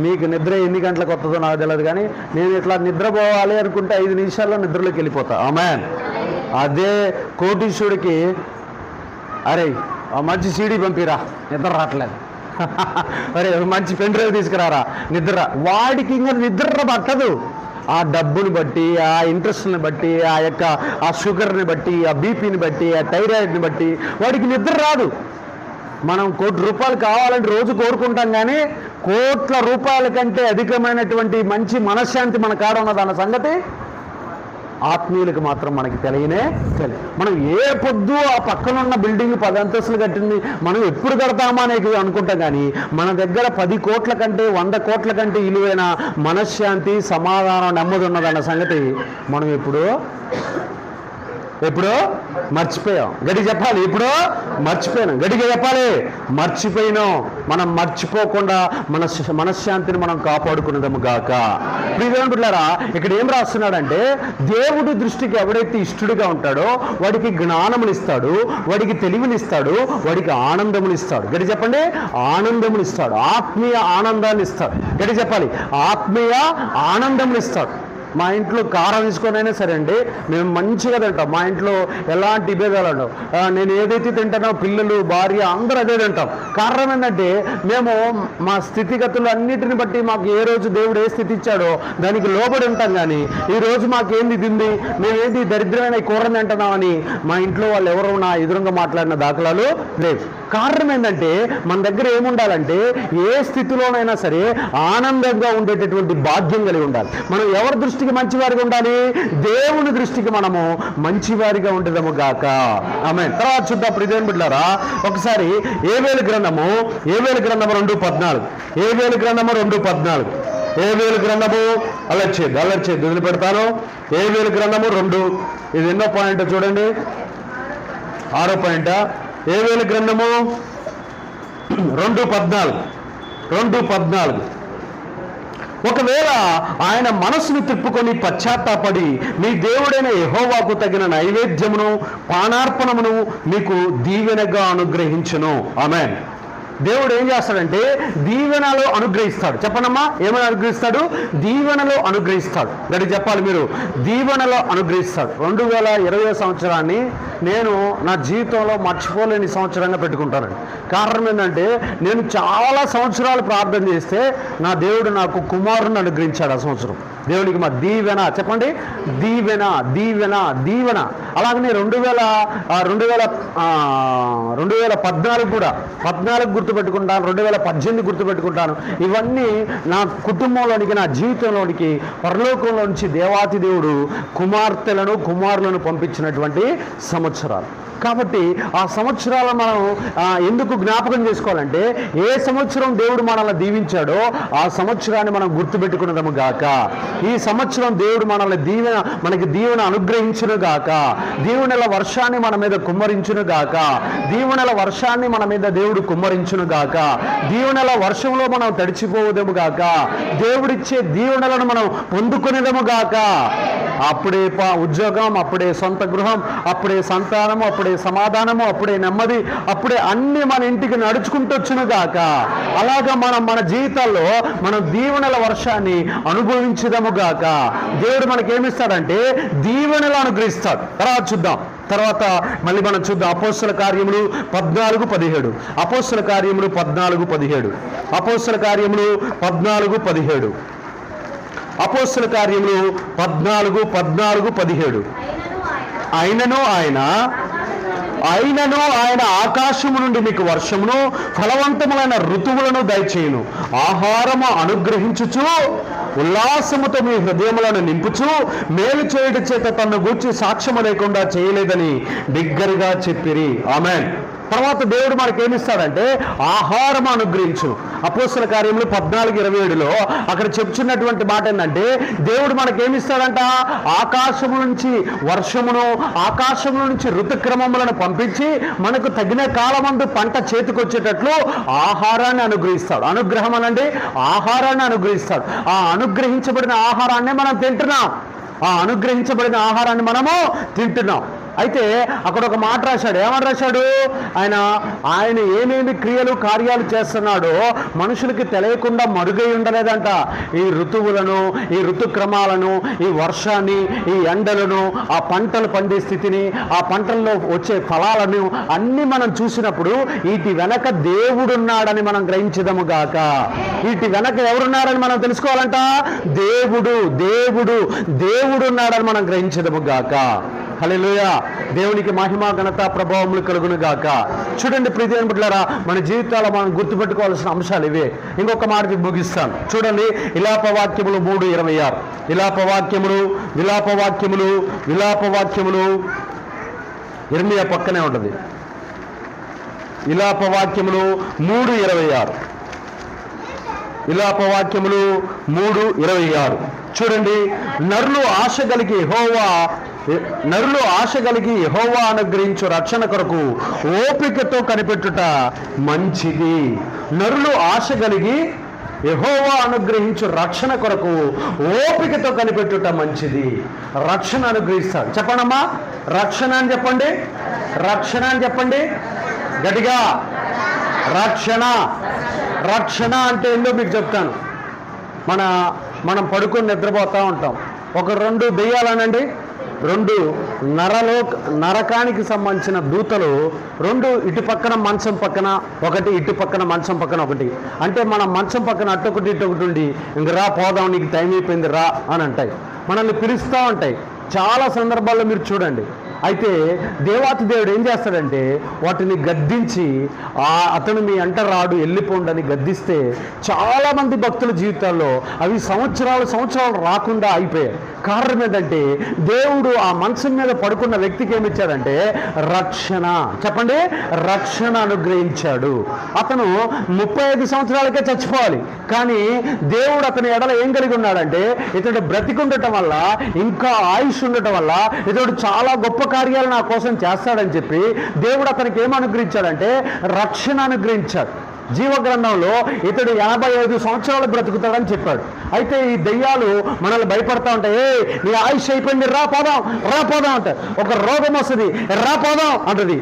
మీకు నిద్ర ఎన్ని గంటలకు వస్తుందో నాకు తెలియదు, కానీ నేను ఇట్లా నిద్రపోవాలి అనుకుంటే 5 నిమిషాల్లో నిద్రలోకి వెళ్ళిపోతా. ఆమేన్. అదే కోటీశ్వరుడికి, అరే ఆ మంచి సీడీ పంపిరా, నిద్ర రావట్లేదు. అరే మంచి పెన్ డ్రైవ్ తీసుకురారా, నిద్ర. వాడికి ఇంకా నిద్ర పట్టదు. ఆ డబ్బుని బట్టి, ఆ ఇంట్రెస్ట్ని బట్టి, ఆ షుగర్ని బట్టి, ఆ బీపీని బట్టి, ఆ థైరాయిడ్ని బట్టి వాడికి నిద్ర రాదు. మనం 1 కోటి రూపాయలు కావాలని రోజు కోరుకుంటాం, కానీ కోట్ల రూపాయల కంటే అధికమైనటువంటి మంచి మనశ్శాంతి మన కాడ ఉన్నదన్న సంగతి ఆత్మీయులకు మాత్రం మనకి తెలియదు. మనం ఏ పొద్దు ఆ పక్కనున్న బిల్డింగ్ 10 అంతస్తులు కట్టింది మనం ఎప్పుడు కడతామా అనేది అనుకుంటాం, కానీ మన దగ్గర 10 కోట్ల కంటే 100 కోట్ల కంటే విలువైన మనశ్శాంతి, సమాధానం, నెమ్మది ఉన్నదన్న సంగతి మనం ఎప్పుడో మర్చిపోయాం. గడి చెప్పాలి, ఇప్పుడు మర్చిపోయాను. గడిగా చెప్పాలి, మర్చిపోయినాం. మనం మర్చిపోకుండా మనశ్శాంతిని మనం కాపాడుకునేదము గాక. ప్రియమిత్రులారా, ఇక్కడ ఏం రాస్తున్నాడంటే, దేవుడి దృష్టికి ఎవడైతే ఇష్టడుగా ఉంటాడో వాడికి జ్ఞానమునిస్తాడు, వాడికి తెలివినిస్తాడు, వాడికి ఆనందమునిస్తాడు. గడి చెప్పండి, ఆనందమునిస్తాడు. ఆత్మీయ ఆనందాన్ని ఇస్తాడు. గడి చెప్పాలి, ఆత్మీయ ఆనందమునిస్తాడు. మా ఇంట్లో కారం తీసుకొనైనా సరే అండి, మేము మంచిగా తింటాం. మా ఇంట్లో ఎలాంటి భేదాలు ఉండవు. నేను ఏదైతే తింటానో పిల్లలు, భార్య అందరూ అదే తింటాం. కారణం ఏంటంటే మేము మా స్థితిగతులు అన్నిటిని బట్టి మాకు ఏ రోజు దేవుడు ఏ స్థితి ఇచ్చాడో దానికి లోబడి ఉంటాం. కానీ ఈరోజు మాకేంది తింది, మేమేంటి దరిద్రమైన కూరని తింటున్నామని మా ఇంట్లో వాళ్ళు ఎవరు నా ఎదురుగా మాట్లాడిన దాఖలాలు లేవు. కారణం ఏంటంటే మన దగ్గర ఏముండాలంటే ఏ స్థితిలోనైనా సరే ఆనందంగా ఉండేటటువంటి భాగ్యం కలిగి ఉండాలి. మనం ఎవరి దృష్టికి మంచివారిగా ఉండాలి? దేవుని దృష్టికి మనము మంచివారిగా ఉండేదము గాక. ఆమేన్. తర్వాత చూద్దాం ప్రియమైన బిడ్డలారా, ఒకసారి ఏవేలు గ్రంథము 2:14. ఏవేలు గ్రంథము 2:14. ఏవేలు గ్రంథము అలర్ట్ చేయద్దు వదిలిపెడతాను. ఏవేలు గ్రంథము 2, ఇది ఎన్నో పాయింట్ చూడండి, 6వ పాయింట్. ఏవేలు గ్రంథము 2:14. ఒకవేళ ఆయన మనసును తిప్పుకొని పశ్చాత్తాపడి మీ దేవుడైన యెహోవాకు తగిన నైవేద్యమును పానార్పణమును మీకు దీవెనగా అనుగ్రహించును. ఆమేన్. దేవుడు ఏం చేస్తాడంటే దీవెనలో అనుగ్రహిస్తాడు. చెప్పనమ్మా, ఏమని అనుగ్రహిస్తాడు? దీవెనలో అనుగ్రహిస్తాడు. గడి చెప్పాలి మీరు, దీవెనలో అనుగ్రహిస్తాడు. 2020 సంవత్సరాన్ని నేను నా జీవితంలో మర్చిపోలేని సంవత్సరంగా పెట్టుకుంటానండి. కారణం ఏంటంటే నేను చాలా సంవత్సరాలు ప్రార్థన చేస్తే నా దేవుడు నాకు కుమారుని అనుగ్రహించాడు. ఆ సంవత్సరం దేవుడికి మా దీవెన. చెప్పండి, దీవెన. అలాగనే 2014 కూడా 14 గుర్తుపెట్టుకుంటాను, 2018 గుర్తుపెట్టుకుంటాను. ఇవన్నీ నా కుటుంబంలోనికి, నా జీవితంలోనికి పరలోకంలో నుంచి దేవాతి దేవుడు కుమారులను పంపించినటువంటి సంవత్సరాలు. కాబట్టి ఆ సంవత్సరాలు మనం ఎందుకు జ్ఞాపకం చేసుకోవాలంటే, ఏ సంవత్సరం దేవుడు మనల్ని దీవించాడో ఆ సంవత్సరాన్ని మనం గుర్తుపెట్టుకున్నదము గాక. ఈ సంవత్సరం దేవుడు మనకి దీవెన అనుగ్రహించును గాక. దీవెనల వర్షాన్ని మన మీద కుమ్మరించును గాక. దీవెనల వర్షాన్ని మన మీద దేవుడు కుమ్మరించును గాక. దీవెనల వర్షంలో మనం తడిచిపోవదము గాక. దేవుడిచ్చే దీవెనలను మనం పొందుకునేదము గాక. అప్పుడే ఉద్యోగం, అప్పుడే సొంత గృహం, అప్పుడే సంతానము, అప్పుడే సమాధానము, అప్పుడే నెమ్మది, అప్పుడే అన్ని మన ఇంటికి నడుచుకుంటూ వచ్చును గాక. అలాగా మన జీవితాల్లో మనం దీవెనల వర్షాన్ని అనుభవించదము గాక. దేవుడు మనకేమిస్తాడంటే దీవెనలు అనుగ్రహిస్తాడు. తర్వాత మళ్ళీ మనం చూద్దాం. అపోస్తల కార్యములు 14:17. అపోస్తల కార్యములు 14:17. అపోస్తల కార్యములు 14:17. అపోస్తల కార్యములు 14:17. అయినను ఆయన ఆకాశము నుండి మీకు వర్షమును ఫలవంతములైన ఋతువులను దయచేయును, ఆహారము అనుగ్రహించుచు ఉల్లాసముతో మీ హృదయములను నింపుచు మేలు చేయుట చేత తన్ను గూర్చి సాక్ష్యము లేకుండా చేయలేదని బిగ్గరగా చెప్పిరి. ఆమేన్. తర్వాత దేవుడు మనకి ఏమిస్తాడంటే ఆహారం అనుగ్రహించును. అపోస్తల కార్యములు 14:27లో అక్కడ చెప్తున్నటువంటి మాట ఏంటంటే, దేవుడు మనకేమిస్తాడంట, ఆకాశము నుంచి వర్షమును, ఆకాశము నుంచి ఋతుక్రమములను పంపించి మనకు తగిన కాలమందు పంట చేతికొచ్చేటట్లు ఆహారాన్ని అనుగ్రహిస్తాడు. అనుగ్రహం అనండి, ఆహారాన్ని అనుగ్రహిస్తాడు. ఆ అనుగ్రహించబడిన ఆహారాన్ని మనం తింటున్నాం. అయితే అక్కడ ఒక మాట రాశాడు. ఏమని రాశాడు? ఆయన ఏమేమి క్రియలు కార్యాలు చేస్తున్నాడో మనుషులకి తెలియకుండా మరుగై ఉండలేదంట. ఈ ఋతువులను, ఈ ఋతుక్రమాలను, ఈ వర్షాన్ని, ఈ ఎండలను, ఆ పంటలు పండే స్థితిని, ఆ పంటల్లో వచ్చే ఫలాలను అన్ని మనం చూసినప్పుడు వీటి వెనక దేవుడున్నాడని మనం గ్రహించదము గాక. వీటి వెనక ఎవరున్నారని మనం తెలుసుకోవాలంట. దేవుడున్నాడని మనం గ్రహించదము గాక. హల్లెలూయా. దేవునికి మహిమ, ఘనత, ప్రభావములు కలుగును గాక. చూడండి ప్రియమైన బిడ్డలారా, మన జీవితాల్లో మనం గుర్తుపెట్టుకోవాల్సిన అంశాలు ఇవే. ఇంకొక మాట ముగిస్తాను. చూడండి, విలాపవాక్యములు 3:26. విలాపవాక్యములు ఇర్మియా పక్కనే ఉంటుంది. విలాపవాక్యములు 3:26. విలాపవాక్యములు 3:26. చూడండి, నరులు ఆశ కలిగి యెహోవా అనుగ్రహించు రక్షణ కొరకు ఓపికతో కనిపెట్టుట మంచిది. నరులు ఆశ కలిగి యెహోవా అనుగ్రహించు రక్షణ కొరకు ఓపికతో కనిపెట్టుట మంచిది. రక్షణ అనుగ్రహిస్తాడు. చెప్పండమ్మా, రక్షణ అని చెప్పండి గట్టిగా. రక్షణ అంటే ఏందో మీకు చెప్తాను. మనం పడుకొని నిద్రపోతూ ఉంటాం. ఒక 2 దెయ్యాలనండి, 2 నరకానికి సంబంధించిన దూతలు, 2 ఇటు పక్కన మంచం పక్కన ఒకటి, ఇటు పక్కన మంచం పక్కన ఒకటి. అంటే మనం మంచం పక్కన అట్టొకటి ఇటొకటి ఉండి, ఇంక రా పోదాం, నీకు టైం అయిపోయింది రా అని అంటాయి. మనల్ని పిలుస్తూ ఉంటాయి. చాలా సందర్భాల్లో మీరు చూడండి. అయితే దేవాతి దేవుడు ఏం చేస్తాడంటే వాటిని గద్దించి అతను మీ అంట రాడు, వెళ్ళిపోండని గద్దిస్తే చాలామంది భక్తుల జీవితాల్లో అవి సంవత్సరాలు రాకుండా అయిపోయాయి. కారణం ఏంటంటే దేవుడు ఆ మనసు మీద పడుకున్న వ్యక్తికి ఏమిచ్చాడంటే రక్షణ అనుగ్రహించాడు. అతను 35 సంవత్సరాలకే చచ్చిపోవాలి, కానీ దేవుడు అతని ఎడల ఏం కలిగి ఉన్నాడంటే, ఇతడు బ్రతికుండటం వల్ల, ఇంకా ఆయుష్ ఉండటం వల్ల ఇతడు చాలా గొప్ప కార్యాలు నా కోసం చేస్తాడని చెప్పి దేవుడు అతనికి ఏం అనుగ్రహించాడంటే రక్షణ అనుగ్రహించాడు. జీవగ్రంథంలో ఇతడు 85 సంవత్సరాలు బ్రతుకుతాడని చెప్పాడు. అయితే ఈ దెయ్యాలు మనల్ని భయపడతా ఉంటాయి. నీ ఆయుష్ అయిపోయింది, రా పోదాం అంటారు. ఒక రోగం వస్తుంది, రా పోదాం అంటది.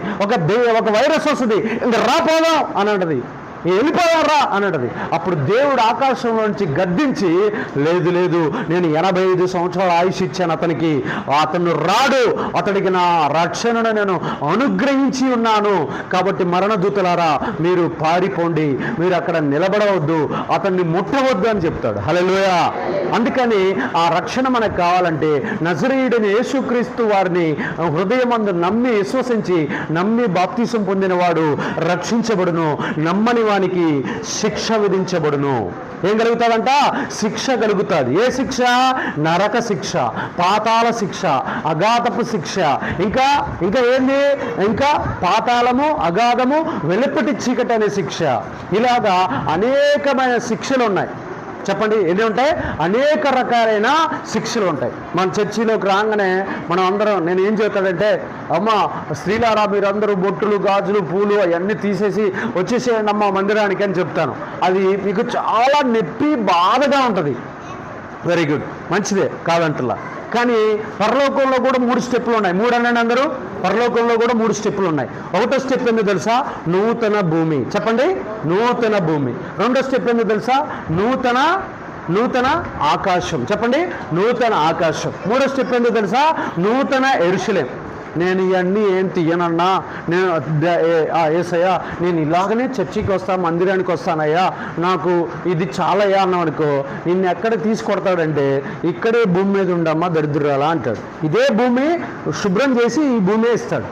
ఒక వైరస్ వస్తుంది, ఇంకా రా పోదాం అని అంటది. వెళ్ళిపోయారా అని అంటది. అప్పుడు దేవుడు ఆకాశంలోంచి గద్దించి, లేదు లేదు, నేను 85 సంవత్సరాల ఆయుష్ ఇచ్చాను అతనికి, అతను రాడు, అతడికి నా రక్షణను నేను అనుగ్రహించి ఉన్నాను, కాబట్టి మరణదూతలారా మీరు పారిపోండి, మీరు అక్కడ నిలబడవద్దు, అతన్ని ముట్టవద్దు అని చెప్తాడు. హల్లెలూయా. అందుకని ఆ రక్షణ మనకు కావాలంటే నజరేయుడైన యేసుక్రీస్తు వారిని హృదయమందు నమ్మి విశ్వసించి నమ్మి బాప్తిసం పొందినవాడు రక్షించబడును, నమ్మని వానికి శిక్ష విధించబడును. ఏం కలుగుతాడంట? శిక్ష కలుగుతుంది. ఏ శిక్ష? నరక శిక్ష, పాతాళ శిక్ష, అగాధపు శిక్ష, ఇంకా ఇంకా ఏంది? ఇంకా పాతాళము, అగాధము, వెలుపటి చీకటి అనే శిక్ష. ఇలాగా అనేకమైన శిక్షలు ఉన్నాయి. చెప్పండి, ఎన్ని ఉంటాయి? అనేక రకాలైన శిక్షలు ఉంటాయి. మన చర్చిలోకి రాగానే మనం అందరం, నేను ఏం చెప్తాడంటే, అమ్మ స్త్రీలారా మీరందరూ బొట్టులు, గాజులు, పూలు అవన్నీ తీసేసి వచ్చేసేయండి అమ్మ మందిరానికి అని చెప్తాను. అది మీకు చాలా నొప్పి, బాధగా ఉంటుంది. వెరీ గుడ్, మంచిదే, కాదంటలా. కానీ పరలోకంలో కూడా 3 స్టెప్పులు ఉన్నాయి. 3 అనండి అందరూ. పరలోకంలో కూడా 3 స్టెప్పులు ఉన్నాయి. ఒకటో స్టెప్ ఏందో తెలుసా? నూతన భూమి. చెప్పండి, నూతన భూమి. రెండో స్టెప్ ఏందో తెలుసా? నూతన ఆకాశం. చెప్పండి, నూతన ఆకాశం. మూడో స్టెప్ ఏందో తెలుసా? నూతన యెరూషలేం. నేను ఇవన్నీ ఏం తీయనన్నా, నేను ఏసయ్యా నేను ఇలాగనే చర్చికి వస్తాను, మందిరానికి వస్తానయ్యా, నాకు ఇది చాలయ్యా అన్నామనుకో, నిన్ను ఎక్కడ తీసుకొడతాడంటే ఇక్కడే భూమి మీద ఉండమ్మా దరిద్రాలా అంటాడు. ఇదే భూమి శుభ్రం చేసి ఈ భూమి ఇస్తాడు.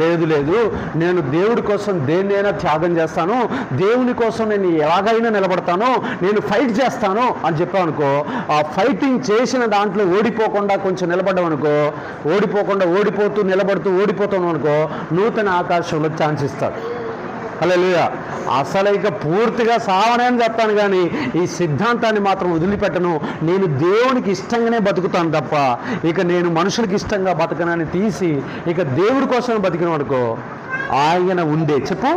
లేదు లేదు, నేను దేవుడి కోసం దేన్నైనా త్యాగం చేస్తాను, దేవుని కోసం నేను ఎలాగైనా నిలబడతాను, నేను ఫైట్ చేస్తాను అని చెప్పామనుకో, ఆ ఫైటింగ్ చేసిన దాంట్లో ఓడిపోకుండా కొంచెం నిలబడ్డాం అనుకో, ఓడిపోతూ నిలబడుతూ ఓడిపోతాను అనుకో, నూతన ఆకాశంలో ఛాన్స్ ఇస్తాడు. హల్లెలూయా. అసలు ఇక పూర్తిగా సావనే అని చెప్తాను, కానీ ఈ సిద్ధాంతాన్ని మాత్రం వదిలిపెట్టను. నేను దేవునికి ఇష్టంగానే బతుకుతాను తప్ప ఇక నేను మనుషులకి ఇష్టంగా బతకనని తీసి ఇక దేవుడి కోసం బతికిన అనుకో, ఆయన ఉండే, చెప్పు,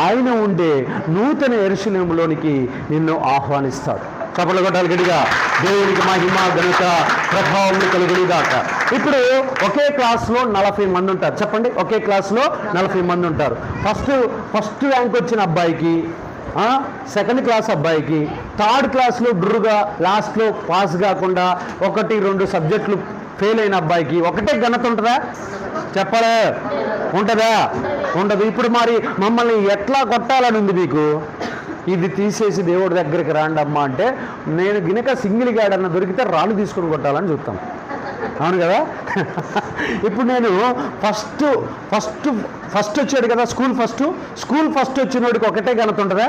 ఆయన ఉండే నూతన యెరూషలేములోనికి నిన్ను ఆహ్వానిస్తాడు. చప్పట్లు కొట్టాలి గట్టిగా. దేవునికి మహిమ, ఘనత, ప్రభావం కలుగునిగాక. ఇప్పుడు ఒకే క్లాస్లో 40 మంది ఉంటారు. చెప్పండి, ఒకే క్లాస్లో 40 మంది ఉంటారు. ఫస్ట్ ర్యాంక్ వచ్చిన అబ్బాయికి, సెకండ్ క్లాస్ అబ్బాయికి, థర్డ్ క్లాస్లో డ్రుగా లాస్ట్లో పాస్ కాకుండా 1-2 సబ్జెక్టులు ఫెయిల్ అయిన అబ్బాయికి ఒకటే ఘనత ఉంటుందా? చెప్పలే, ఉంటుందా? ఉండదు. ఇప్పుడు మరి మమ్మల్ని ఎట్లా కొట్టాలని ఉంది మీకు? ఇది తీసేసి దేవుడి దగ్గరికి రాండి అమ్మా అంటే, నేను గినక సింగిల్ గాడన్న దొరికితే రాళ్ళు తీసుకుని కొట్టాలని చూస్తాం. అవును కదా? ఇప్పుడు నేను ఫస్ట్ వచ్చాడు కదా, స్కూల్ ఫస్ట్ వచ్చినోడికి ఒకటే ఘనత ఉంటుందా?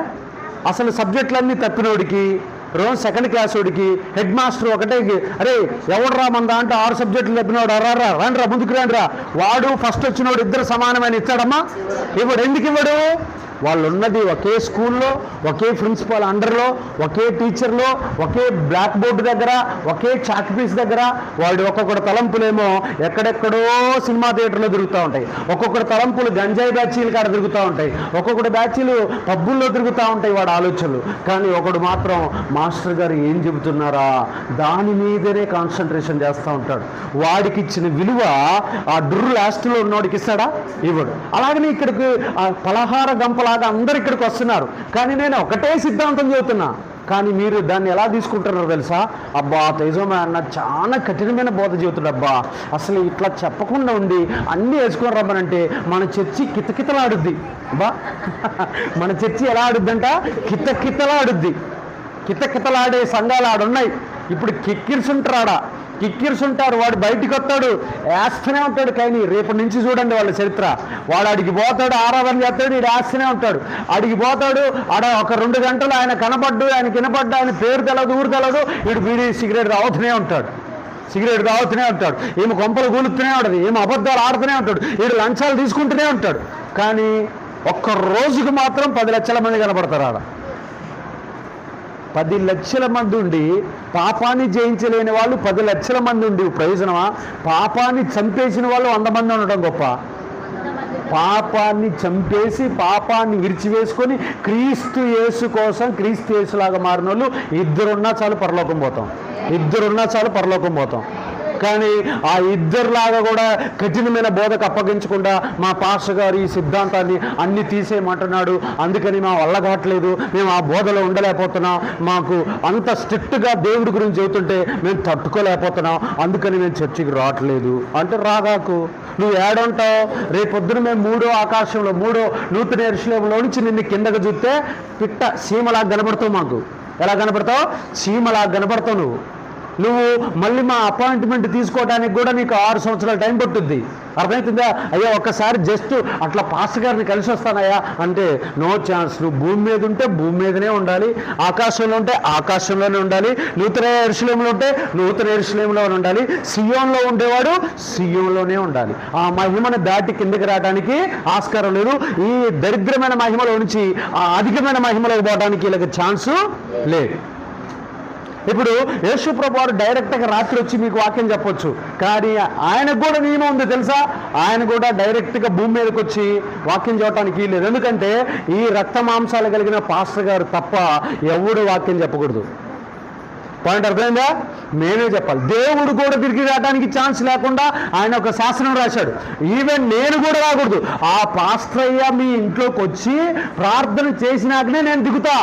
అసలు సబ్జెక్టులన్నీ తప్పినోడికి, సెకండ్ క్లాస్ వాడికి హెడ్ మాస్టర్ ఒకటే, అరే ఎవడరా మన దాంట్లో 6 సబ్జెక్టులు తప్పినవాడు, రండిరా ముందుకు రండిరా, వాడు ఫస్ట్ వచ్చినోడు ఇద్దరు సమానమైన ఇస్తాడమ్మా? ఇవ్వడు. ఎందుకు ఇవ్వడు? వాళ్ళు ఉన్నది ఒకే స్కూల్లో, ఒకే ప్రిన్సిపాల్ అండర్లో, ఒకే టీచర్లో, ఒకే బ్లాక్ బోర్డు దగ్గర, ఒకే చాక్ పీస్ దగ్గర. వాడు ఒక్కొక్కటి తలంపులేమో ఎక్కడెక్కడో సినిమా థియేటర్లో తిరుగుతూ ఉంటాయి, ఒక్కొక్కటి తలంపులు గంజాయి బ్యాచీలు కాడ తిరుగుతూ ఉంటాయి, ఒక్కొక్కటి బ్యాచీలు పబ్బుల్లో తిరుగుతూ ఉంటాయి వాడు ఆలోచనలు. కానీ ఒకడు మాత్రం మాస్టర్ గారు ఏం చెబుతున్నారా దాని మీదనే కాన్సన్ట్రేషన్ చేస్తూ ఉంటాడు. వాడికి ఇచ్చిన విలువ ఆ డ్రు లాస్ట్లో ఉన్నవాడికి ఇస్తాడా? ఇవ్వడు. అలాగనే ఇక్కడికి పలహార గంపలాగా అందరు ఇక్కడికి వస్తున్నారు, కానీ నేను ఒకటే సిద్ధాంతం చెబుతున్నా, కానీ మీరు దాన్ని ఎలా తీసుకుంటున్నారో తెలుసా? అబ్బా తేజోమ అన్న చాలా కఠినమైన బోధ చెబుతాడు, అబ్బా అసలు ఇట్లా చెప్పకుండా ఉండి అన్నీ వేసుకొని రమ్మనంటే మన చర్చి కితకితలాడుద్ది. అబ్బా మన చర్చి ఎలా ఆడుద్దంట? కితకితలాడుద్ది. కితకితలాడే సంఘాలు ఆడున్నాయి. ఇప్పుడు కిక్కిర్సుంటారు. వాడు బయటికి వస్తాడు, వేస్తూనే ఉంటాడు. కానీ రేపటి నుంచి చూడండి వాళ్ళ చరిత్ర. వాడు అడిగి పోతాడు, ఆరాధన చేస్తాడు, వీడు వేస్తూనే ఉంటాడు. అడిగి పోతాడు, ఆడ ఒక 2 గంటలు ఆయన కనపడ్డు, ఆయన వినపడ్డు, ఆయన పేరు తెలదు, ఊరు తెలదు, వీడు బీడీ సిగరెట్ తాగుతూనే ఉంటాడు. ఏమి కొంపలు కూలుతూనే ఉంటుంది, ఏమి అబద్ధాలు ఆడుతూనే ఉంటాడు, వీడు లంచాలు తీసుకుంటూనే ఉంటాడు. కానీ ఒక్క రోజుకు మాత్రం 10 లక్షల మంది కనపడతారు. ఆడ 10 లక్షల మంది ఉండి పాపాన్ని జయించలేని వాళ్ళు 10 లక్షల మంది ఉండి ప్రయోజనమా? పాపాన్ని చంపేసిన వాళ్ళు 100 మంది ఉండడం గొప్ప. పాపాన్ని చంపేసి పాపాన్ని విరిచివేసుకొని క్రీస్తు యేసు కోసం క్రీస్తు యేసులాగా మారిన వాళ్ళు 2 ఉన్నా చాలు పరలోకం పోతాం. కానీ ఆ ఇద్దరిలాగా కూడా కఠినమైన బోధకు అప్పగించకుండా మా పాస్టర్ గారు ఈ సిద్ధాంతాన్ని అన్ని తీసేయమంటున్నాడు, అందుకని మా వల్ల కావట్లేదు, మేము ఆ బోధలో ఉండలేకపోతున్నాం, మాకు అంత స్ట్రిక్ట్గా దేవుడి గురించి చెబుతుంటే మేము తట్టుకోలేకపోతున్నాం, అందుకని మేము చర్చికి రావట్లేదు అంటే రాగాకు. నువ్వు ఏడుంటావు? రేపొద్దున మేము మూడో నూతన యెరూషలేములో నుంచి నిన్ను కిందకు చూస్తే పిట్ట సీమలా కనబడతావు. మాకు ఎలా కనబడతావు? చీమలా కనబడతావు. నువ్వు మళ్ళీ మా అపాయింట్మెంట్ తీసుకోవడానికి కూడా నీకు 6 సంవత్సరాల టైం పట్టుద్ది. అర్థమవుతుందా? అయ్యా ఒక్కసారి జస్ట్ అట్లా పాస్టర్ గారిని కలిసి వస్తానయ్యా అంటే నో ఛాన్స్. నువ్వు భూమి మీద ఉంటే భూమి మీదనే ఉండాలి, ఆకాశంలో ఉంటే ఆకాశంలోనే ఉండాలి, నూతన యెరూషలేములో ఉంటే నూతన యెరూషలేములో ఉండాలి, సియోన్లో ఉండేవాడు సియోన్లోనే ఉండాలి. ఆ మహిమను దాటి కిందకి రావడానికి ఆస్కారం లేదు. ఈ దరిద్రమైన మహిమలో నుంచి ఆ అధికమైన మహిమలోకి పోవడానికి వీళ్ళకి ఛాన్సు లేదు. ఇప్పుడు యేసు ప్రభు వారు డైరెక్ట్గా రాత్రి వచ్చి మీకు వాక్యం చెప్పొచ్చు, కానీ ఆయనకు కూడా నియమం ఉంది తెలుసా? ఆయన కూడా డైరెక్ట్గా భూమి మీదకి వచ్చి వాక్యం చెప్పడానికి లేదు. ఎందుకంటే ఈ రక్త మాంసాలు కలిగిన పాస్టర్ గారు తప్ప ఎవడు వాక్యం చెప్పకూడదు. పాయింట్ అర్థమైందా? మేమే చెప్పాలి. దేవుడు కూడా తిరిగి రావడానికి ఛాన్స్ లేకుండా ఆయన ఒక శాసనం రాశాడు. ఈవెన్ నేను కూడా రాకూడదు. ఆ పాస్టరయ్య మీ ఇంట్లోకి వచ్చి ప్రార్థన చేసినాకనే నేను దిగుతా.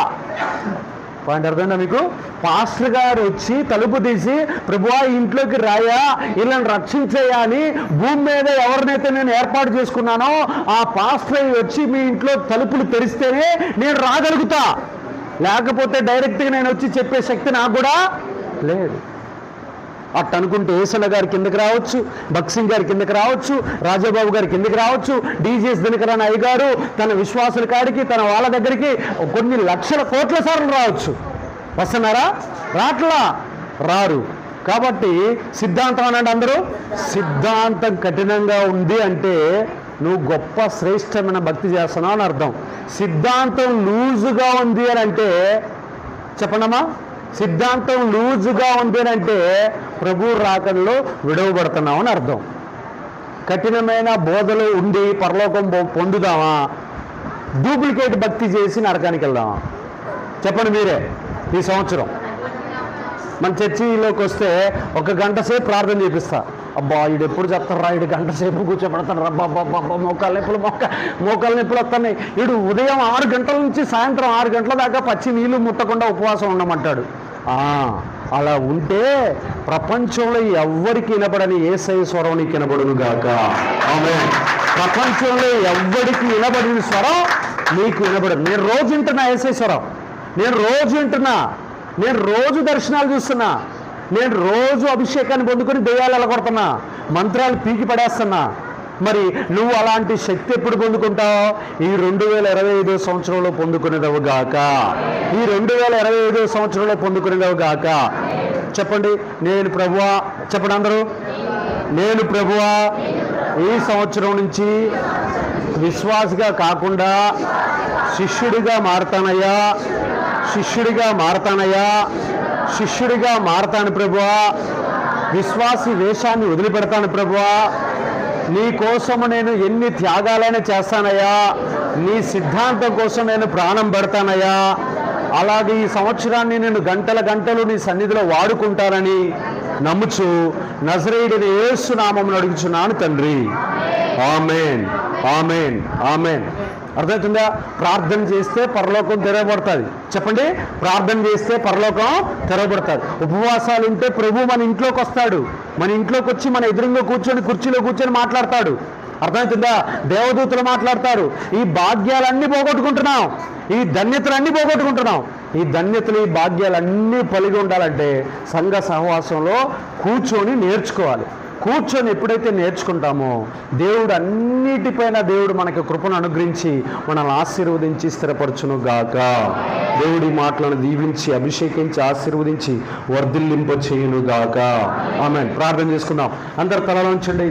పాయింట్ అర్థమైందా మీకు? పాస్టర్ గారు వచ్చి తలుపు తీసి ప్రభువా ఇంట్లోకి రాయా, వీళ్ళని రక్షించయ్యా అని భూమి మీద ఎవరినైతే నేను ఏర్పాటు చేసుకున్నానో ఆ పాస్టర్ వచ్చి మీ ఇంట్లో తలుపులు తెరిస్తేనే నేను రాగలుగుతా. లేకపోతే డైరెక్ట్గా నేను వచ్చి చెప్పే శక్తి నాకు కూడా లేదు. అట్ట అనుకుంటే ఏసన్న గారి కిందకి రావచ్చు, భక్సింగ్ గారి కిందకి రావచ్చు, రాజాబాబు గారి కిందకి రావచ్చు, డీజీఎస్ దినకరన్ అయ్య గారు తన విశ్వాసుల కాడికి తన వాళ్ళ దగ్గరికి కొన్ని లక్షల కోట్ల సార్లు రావచ్చు. వస్తున్నారా? రాట్లా రారు. కాబట్టి సిద్ధాంతం అనండి అందరూ. సిద్ధాంతం కఠినంగా ఉంది అంటే నువ్వు గొప్ప శ్రేష్టమైన భక్తి చేస్తున్నావు అని అర్థం. సిద్ధాంతం లూజుగా ఉంది అని అంటే చెప్పండమ్మా, సిద్ధాంతం లూజుగా ఉంది అని అంటే ప్రభు రాకడలో విడవబడుతున్నావు అని అర్థం. కఠినమైన బోధలు ఉండి పరలోకం పొందుదామా, డూప్లికేట్ భక్తి చేసి నరకానికి వెళ్దామా? చెప్పండి మీరే. ఈ సంవత్సరం మన చర్చిలోకి వస్తే 1 గంట సేపు ప్రార్థన చేపిస్తా. అబ్బా ఈడు ఎప్పుడు చెప్తారా, ఈడు గంట సేపు కూర్చోబెడతాను, రబ్బా మోకాళ్ళ నొప్పులు వస్తున్నాయి. ఈడు ఉదయం 6 గంటల నుంచి సాయంత్రం 6 గంటల దాకా పచ్చి నీళ్లు ముట్టకుండా ఉపవాసం ఉండమంటాడు. అలా ఉంటే ప్రపంచంలో ఎవ్వరికి వినబడని యేసయ్య స్వరం నీకు వినబడును గాక. ఆమేన్. ప్రపంచంలో ఎవ్వరికి వినబడిన స్వరం నీకు వినబడదు. నేను రోజు వింటున్నా యేసయ్య స్వరం, నేను రోజు వింటున్నా, నేను రోజు దర్శనాలు చూస్తున్నా, నేను రోజు అభిషేకాన్ని పొందుకొని దెయ్యాలు ఎలగొడుతున్నా, మంత్రాలు పీకి పడేస్తున్నా. మరి నువ్వు అలాంటి శక్తి ఎప్పుడు పొందుకుంటావు? ఈ 2025 సంవత్సరంలో పొందుకునేదవు గాక. ఈ 2025 సంవత్సరంలో పొందుకునేదవు గాక. చెప్పండి, నేను ప్రభువా. చెప్పండి అందరూ, నేను ప్రభువా ఈ సంవత్సరం నుంచి విశ్వాసిగా కాకుండా శిష్యుడిగా మారతానయ్యా, శిష్యుడిగా మారతాను ప్రభువా. విశ్వాసి వేషాన్ని వదిలిపెడతాను ప్రభువా. నీ కోసము నేను ఎన్ని త్యాగాలైనా చేస్తానయ్యా, నీ సిద్ధాంతం కోసం నేను ప్రాణం పెడతానయ్యా. అలాగే ఈ సంవత్సరాన్ని నేను గంటలు నీ సన్నిధిలో వాడుకుంటానని నమ్ముచు నజరేయుడైన యేసు నామమున అడుగుచున్నాను తండ్రి. ఆమేన్, ఆమేన్, ఆమేన్. అర్థమవుతుందా? ప్రార్థన చేస్తే పరలోకం తెరవబడుతుంది. చెప్పండి, ప్రార్థన చేస్తే పరలోకం తెరవబడుతుంది. ఉపవాసాలు ఉంటే ప్రభు మన ఇంట్లోకి వస్తాడు. మన ఇంట్లోకి వచ్చి మన ఎదురుగా కూర్చొని కుర్చీలో కూర్చొని మాట్లాడతాడు. అర్థమవుతుందా? దేవదూతలు మాట్లాడతారు. ఈ భాగ్యాలన్నీ పోగొట్టుకుంటున్నాం, ఈ ధన్యతలన్నీ పోగొట్టుకుంటున్నాం. ఈ ధన్యతలు ఈ భాగ్యాలన్నీ కలిగి ఉండాలంటే సంఘ సహవాసంలో కూర్చొని నేర్చుకోవాలి. కూర్చొని ఎప్పుడైతే నేర్చుకుంటామో దేవుడు అన్నిటిపైన దేవుడు మనకి కృపను అనుగ్రహించి మనల్ని ఆశీర్వదించి స్థిరపరచును గాక. దేవుడి మాటలను దీవించి అభిషేకించి ఆశీర్వదించి వర్ధిల్లింప చేయును గాక. ఆమేన్. ప్రార్థన చేసుకుందాం. అందరి తలలోంచండి.